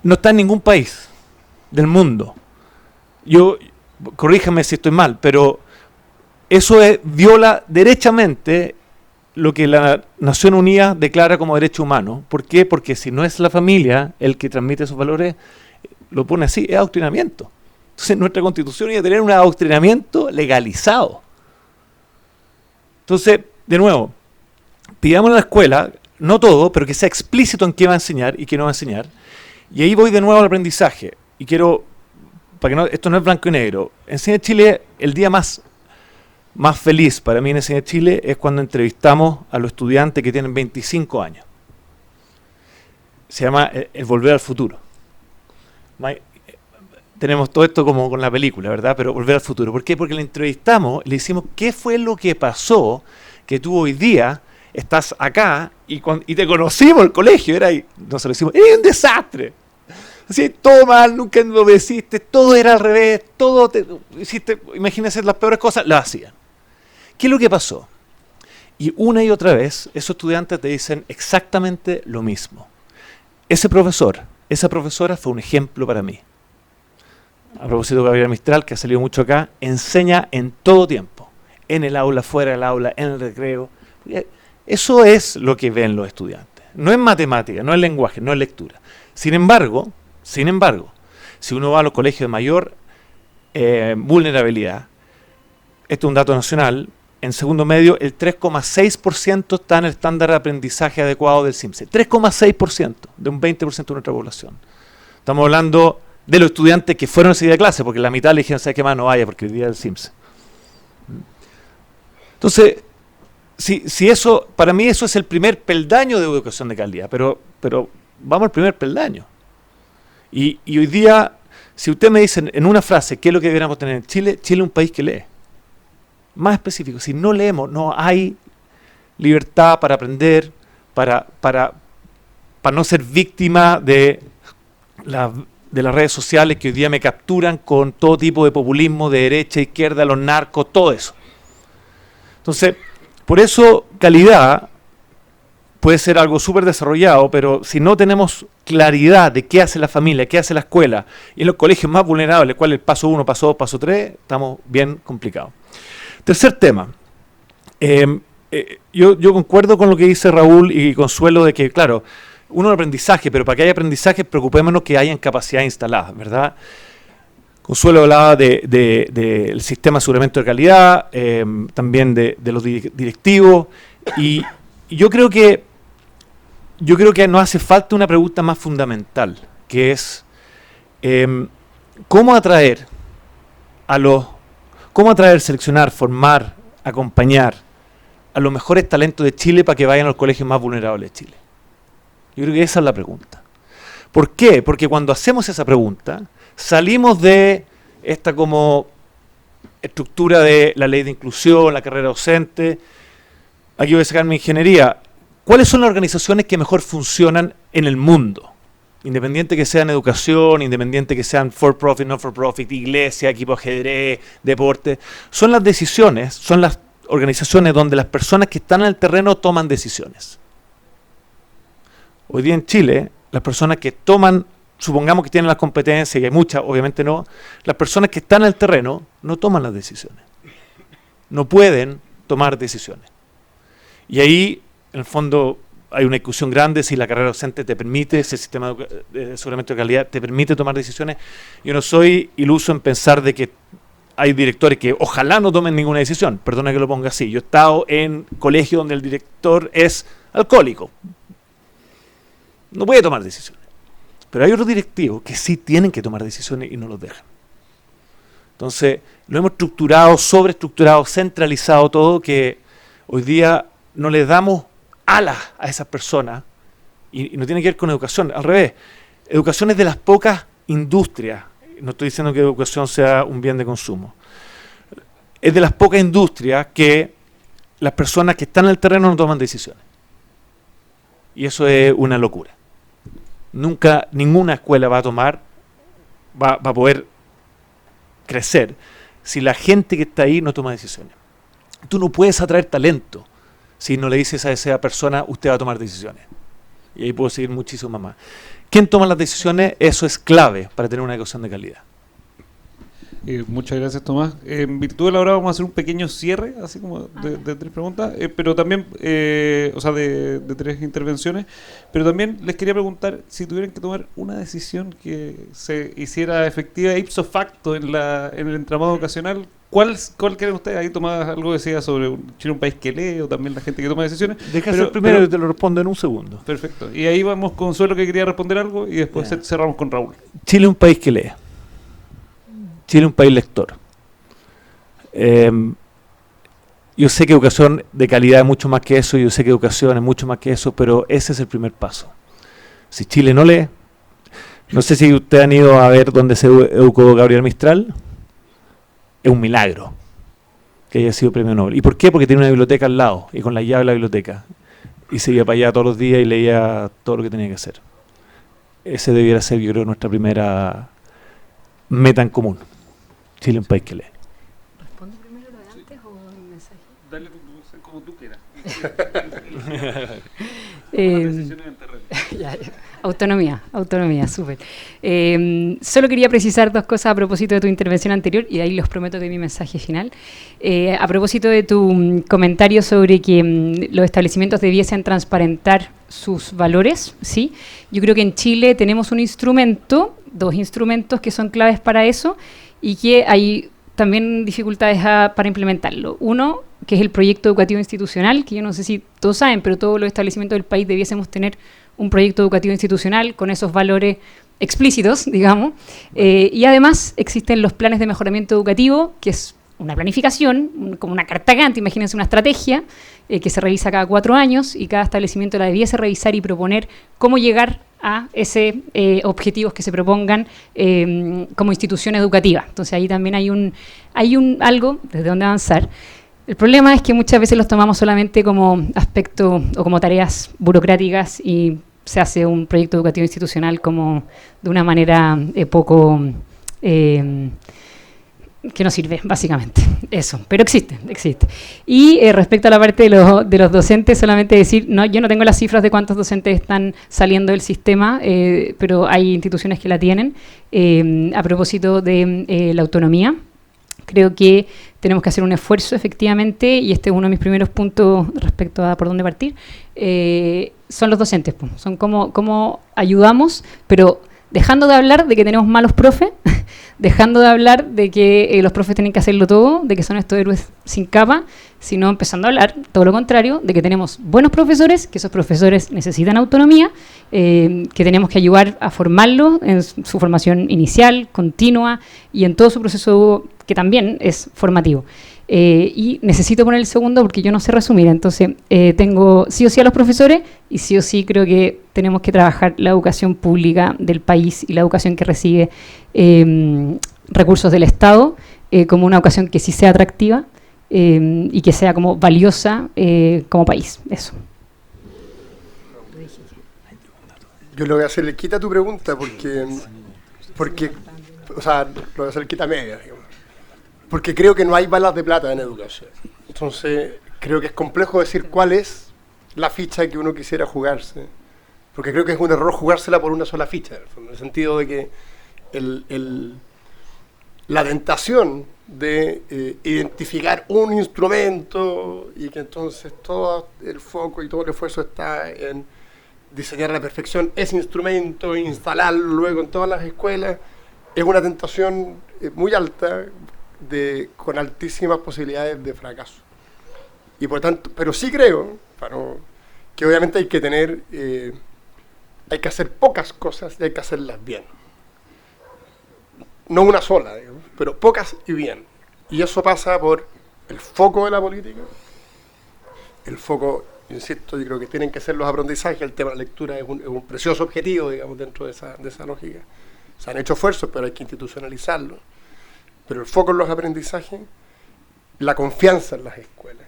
no está en ningún país del mundo. Corríjame si estoy mal, pero eso viola derechamente lo que la Nación Unida declara como derecho humano. ¿Por qué? Porque si no es la familia el que transmite esos valores, lo pone así, es adoctrinamiento. Entonces nuestra Constitución iba a tener un adoctrinamiento legalizado. Entonces, de nuevo, pidamos a la escuela, no todo, pero que sea explícito en qué va a enseñar y qué no va a enseñar. Y ahí voy de nuevo al aprendizaje. Y quiero, esto no es blanco y negro. Enseñar Chile, el día más feliz para mí en Enseñar Chile es cuando entrevistamos a los estudiantes que tienen 25 años. se llama El Volver al Futuro. Tenemos todo esto como con la película, ¿verdad? Pero Volver al Futuro. ¿Por qué? Porque le entrevistamos, le decimos, ¿qué fue lo que pasó que tú hoy día estás acá y te conocimos en el colegio? No se lo decimos, era un desastre. Así, todo mal, nunca me obedeciste, todo era al revés, hiciste, imagínense las peores cosas, las hacían. ¿Qué es lo que pasó? Y una y otra vez, esos estudiantes te dicen exactamente lo mismo. Ese profesor, esa profesora fue un ejemplo para mí. A propósito de Gabriela Mistral, que ha salido mucho acá, enseña en todo tiempo, en el aula, fuera del aula, en el recreo. Eso es lo que ven los estudiantes. No es matemática, no es lenguaje, no es lectura. Sin embargo, si uno va a los colegios de mayor vulnerabilidad, esto es un dato nacional, en segundo medio el 3,6% está en el estándar de aprendizaje adecuado del CIMSE. 3,6% de un 20% de nuestra población. Estamos hablando de los estudiantes que fueron ese día de clase, porque la mitad le dijeron, ¿sabes qué más? No vaya, porque el día del CIMSE. Entonces, si eso, para mí eso es el primer peldaño de educación de calidad, pero vamos al primer peldaño. Y hoy día, si usted me dice en una frase qué es lo que deberíamos tener en Chile, Chile es un país que lee. Más específico, si no leemos, no hay libertad para aprender, para no ser víctima de las redes sociales que hoy día me capturan con todo tipo de populismo, de derecha, izquierda, los narcos, todo eso. Entonces, por eso calidad puede ser algo súper desarrollado, pero si no tenemos claridad de qué hace la familia, qué hace la escuela, y en los colegios más vulnerables, cuál es el paso 1, paso 2, paso 3, estamos bien complicados. Tercer tema. Yo concuerdo con lo que dice Raúl y Consuelo de que, claro, uno es aprendizaje, pero para que haya aprendizaje, preocupémonos que hayan capacidades instaladas, ¿verdad? Consuelo hablaba del sistema de aseguramiento de calidad, también de los directivos, y yo creo que nos hace falta una pregunta más fundamental, que es cómo atraer, seleccionar, formar, acompañar a los mejores talentos de Chile para que vayan a los colegios más vulnerables de Chile. Yo creo que esa es la pregunta. ¿Por qué? Porque cuando hacemos esa pregunta, salimos de esta como estructura de la ley de inclusión, la carrera docente. Aquí voy a sacar mi ingeniería. ¿Cuáles son las organizaciones que mejor funcionan en el mundo? Independiente que sean educación, independiente que sean for profit, no for profit, iglesia, equipo de ajedrez, deporte. Son las decisiones, son las organizaciones donde las personas que están en el terreno toman decisiones. Hoy día en Chile, las personas que toman, supongamos que tienen las competencias, y hay muchas, obviamente no, las personas que están en el terreno no toman las decisiones. No pueden tomar decisiones. Y ahí, en el fondo, hay una discusión grande si la carrera docente te permite, ese sistema de aseguramiento de calidad te permite tomar decisiones. Yo no soy iluso en pensar de que hay directores que ojalá no tomen ninguna decisión, perdona que lo ponga así. Yo he estado en colegios donde el director es alcohólico. No puede tomar decisiones. Pero hay otros directivos que sí tienen que tomar decisiones y no los dejan. Entonces, lo hemos estructurado, sobreestructurado, centralizado todo, que hoy día no le damos alas a esas personas y no tiene que ver con educación. Al revés, educación es de las pocas industrias, no estoy diciendo que educación sea un bien de consumo, es de las pocas industrias que las personas que están en el terreno no toman decisiones. Y eso es una locura. Nunca ninguna escuela va a poder crecer si la gente que está ahí no toma decisiones. Tú no puedes atraer talento si no le dices a esa persona, usted va a tomar decisiones. Y ahí puedo seguir muchísimo más. ¿Quién toma las decisiones? Eso es clave para tener una educación de calidad. Muchas gracias, Tomás. En virtud de la hora vamos a hacer un pequeño cierre, así como de tres preguntas, pero también, o sea, de tres intervenciones, pero también les quería preguntar si tuvieran que tomar una decisión que se hiciera efectiva ipso facto en el entramado educacional, ¿cuál creen ustedes? Ahí Tomás algo decía sobre Chile un país que lee, o también la gente que toma decisiones. Déjame primero y te lo respondo en un segundo. Perfecto. Y ahí vamos con Consuelo, que quería responder algo, y después cerramos con Raúl. Chile es un país que lee. Chile es un país lector. Yo sé que educación de calidad es mucho más que eso, yo sé que educación es mucho más que eso, pero ese es el primer paso. Si Chile no lee, no sé si ustedes han ido a ver dónde se educó Gabriel Mistral, es un milagro que haya sido premio Nobel. ¿Y por qué? Porque tiene una biblioteca al lado y con la llave de la biblioteca. Y se iba para allá todos los días y leía todo lo que tenía que hacer. Ese debiera ser, yo creo, nuestra primera meta en común. Chile, un país que lee. ¿Respondo primero lo de antes o el mensaje? Dale como tú quieras. Autonomía, súper. Solo quería precisar dos cosas a propósito de tu intervención anterior, y ahí los prometo que mi mensaje final. A propósito de tu comentario sobre que los establecimientos debiesen transparentar sus valores, ¿sí? Yo creo que en Chile tenemos dos instrumentos que son claves para eso, y que hay también dificultades para implementarlo. Uno, que es el proyecto educativo institucional, que yo no sé si todos saben, pero todos los establecimientos del país debiésemos tener un proyecto educativo institucional con esos valores explícitos, digamos. Y además existen los planes de mejoramiento educativo, que es una planificación, como una carta Gantt, imagínense una estrategia que se revisa cada 4 años, y cada establecimiento la debiese revisar y proponer cómo llegar a ese objetivos que se propongan como institución educativa. Entonces ahí también hay algo desde donde avanzar. El problema es que muchas veces los tomamos solamente como aspecto o como tareas burocráticas, y se hace un proyecto educativo institucional como de una manera poco que no sirve, básicamente. Eso, pero existe. Y respecto a la parte de los docentes, solamente decir, yo no tengo las cifras de cuántos docentes están saliendo del sistema, pero hay instituciones que la tienen. A propósito de la autonomía, creo que tenemos que hacer un esfuerzo, efectivamente, y este es uno de mis primeros puntos respecto a por dónde partir. Son los docentes, son cómo ayudamos, pero dejando de hablar de que tenemos malos profes, dejando de hablar de que los profes tienen que hacerlo todo, de que son estos héroes sin capa, sino empezando a hablar, todo lo contrario, de que tenemos buenos profesores, que esos profesores necesitan autonomía, que tenemos que ayudar a formarlos en su formación inicial, continua, y en todo su proceso que también es formativo. Y necesito poner el segundo porque yo no sé resumir, entonces tengo sí o sí a los profesores, y sí o sí creo que tenemos que trabajar la educación pública del país y la educación que recibe recursos del Estado como una educación que sí sea atractiva y que sea como valiosa como país. Eso. Yo le voy a hacer el quita a tu pregunta porque o sea, lo voy a hacer el quita media, digamos. Porque creo que no hay balas de plata en educación. Entonces, creo que es complejo decir cuál es la ficha que uno quisiera jugarse. Porque creo que es un error jugársela por una sola ficha, en el sentido de que la tentación de identificar un instrumento y que entonces todo el foco y todo el esfuerzo está en diseñar a la perfección ese instrumento e instalarlo luego en todas las escuelas, es una tentación muy alta, con altísimas posibilidades de fracaso. Y por tanto, pero sí creo que obviamente hay que tener, hay que hacer pocas cosas y hay que hacerlas bien. No una sola, digamos, pero pocas y bien. Y eso pasa por el foco de la política. El foco, insisto, yo creo que tienen que ser los aprendizajes. El tema de la lectura es un precioso objetivo, digamos, dentro de esa lógica. Se han hecho esfuerzos, pero hay que institucionalizarlo. Pero el foco en los aprendizajes, la confianza en las escuelas.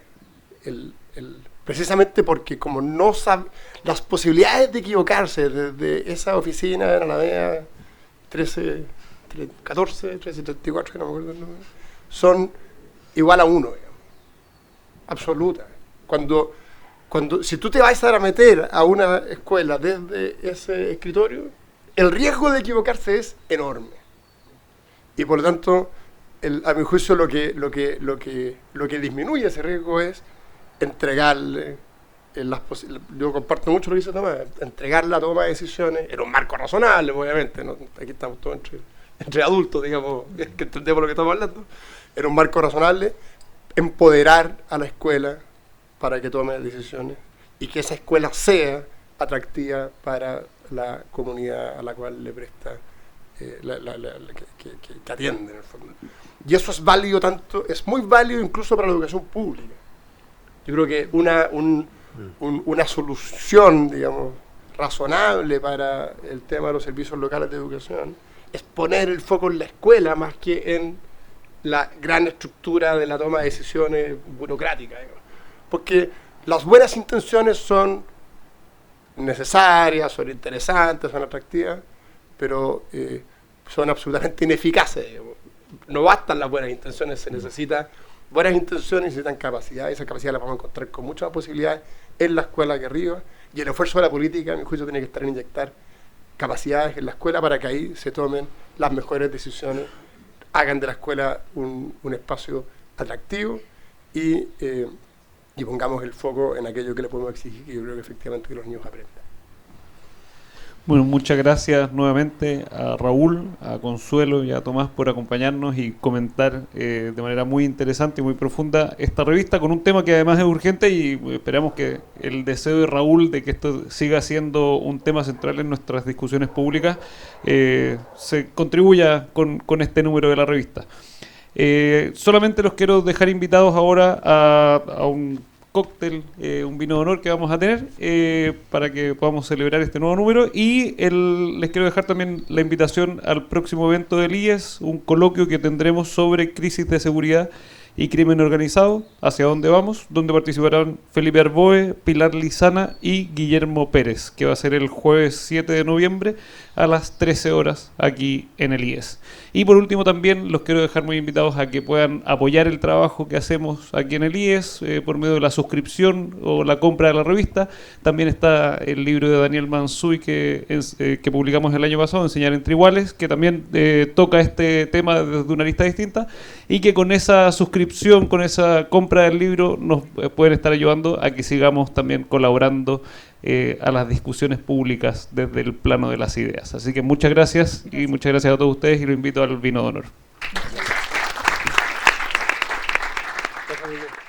Precisamente porque como no sabe, las posibilidades de equivocarse desde esa oficina en Alameda 1334, que no me acuerdo el nombre, son igual a 1, digamos, absoluta. Si tú te vas a meter a una escuela desde ese escritorio, el riesgo de equivocarse es enorme. Y por lo tanto, a mi juicio, lo que disminuye ese riesgo es entregarle yo comparto mucho lo que dice Tomás, entregar la toma de decisiones en un marco razonable, obviamente, ¿no? Aquí estamos todos entre adultos, digamos, que entendemos lo que estamos hablando, en un marco razonable, empoderar a la escuela para que tome decisiones y que esa escuela sea atractiva para la comunidad a la cual le presta, que atiende en el fondo. Y eso es válido es muy válido incluso para la educación pública. Yo creo que una solución, digamos, razonable para el tema de los servicios locales de educación es poner el foco en la escuela más que en la gran estructura de la toma de decisiones burocrática, digamos. Porque las buenas intenciones son necesarias, son interesantes, son atractivas, pero son absolutamente ineficaces, digamos. No bastan las buenas intenciones, se necesitan buenas intenciones, necesitan capacidad, y esa capacidad la vamos a encontrar con muchas posibilidades en la escuela que arriba, y el esfuerzo de la política, a mi juicio, tiene que estar en inyectar capacidades en la escuela para que ahí se tomen las mejores decisiones, hagan de la escuela un espacio atractivo y pongamos el foco en aquello que le podemos exigir, y yo creo que efectivamente que los niños aprendan. Bueno, muchas gracias nuevamente a Raúl, a Consuelo y a Tomás por acompañarnos y comentar de manera muy interesante y muy profunda esta revista con un tema que además es urgente, y esperamos que el deseo de Raúl de que esto siga siendo un tema central en nuestras discusiones públicas se contribuya con este número de la revista. Solamente los quiero dejar invitados ahora a un cóctel, un vino de honor que vamos a tener para que podamos celebrar este nuevo número, y les quiero dejar también la invitación al próximo evento del IES, un coloquio que tendremos sobre crisis de seguridad y crimen organizado, hacia dónde vamos, donde participarán Felipe Arboe, Pilar Lizana y Guillermo Pérez, que va a ser el jueves 7 de noviembre a las 13 horas aquí en el IES. Y por último también los quiero dejar muy invitados a que puedan apoyar el trabajo que hacemos aquí en el IES por medio de la suscripción o la compra de la revista. También está el libro de Daniel Mansuy que publicamos el año pasado, Enseñar entre Iguales, que también toca este tema desde una lista distinta, y que con esa suscripción, con esa compra del libro, nos pueden estar ayudando a que sigamos también colaborando a las discusiones públicas desde el plano de las ideas. Así que muchas gracias y muchas gracias a todos ustedes, y los invito al vino de honor. Gracias.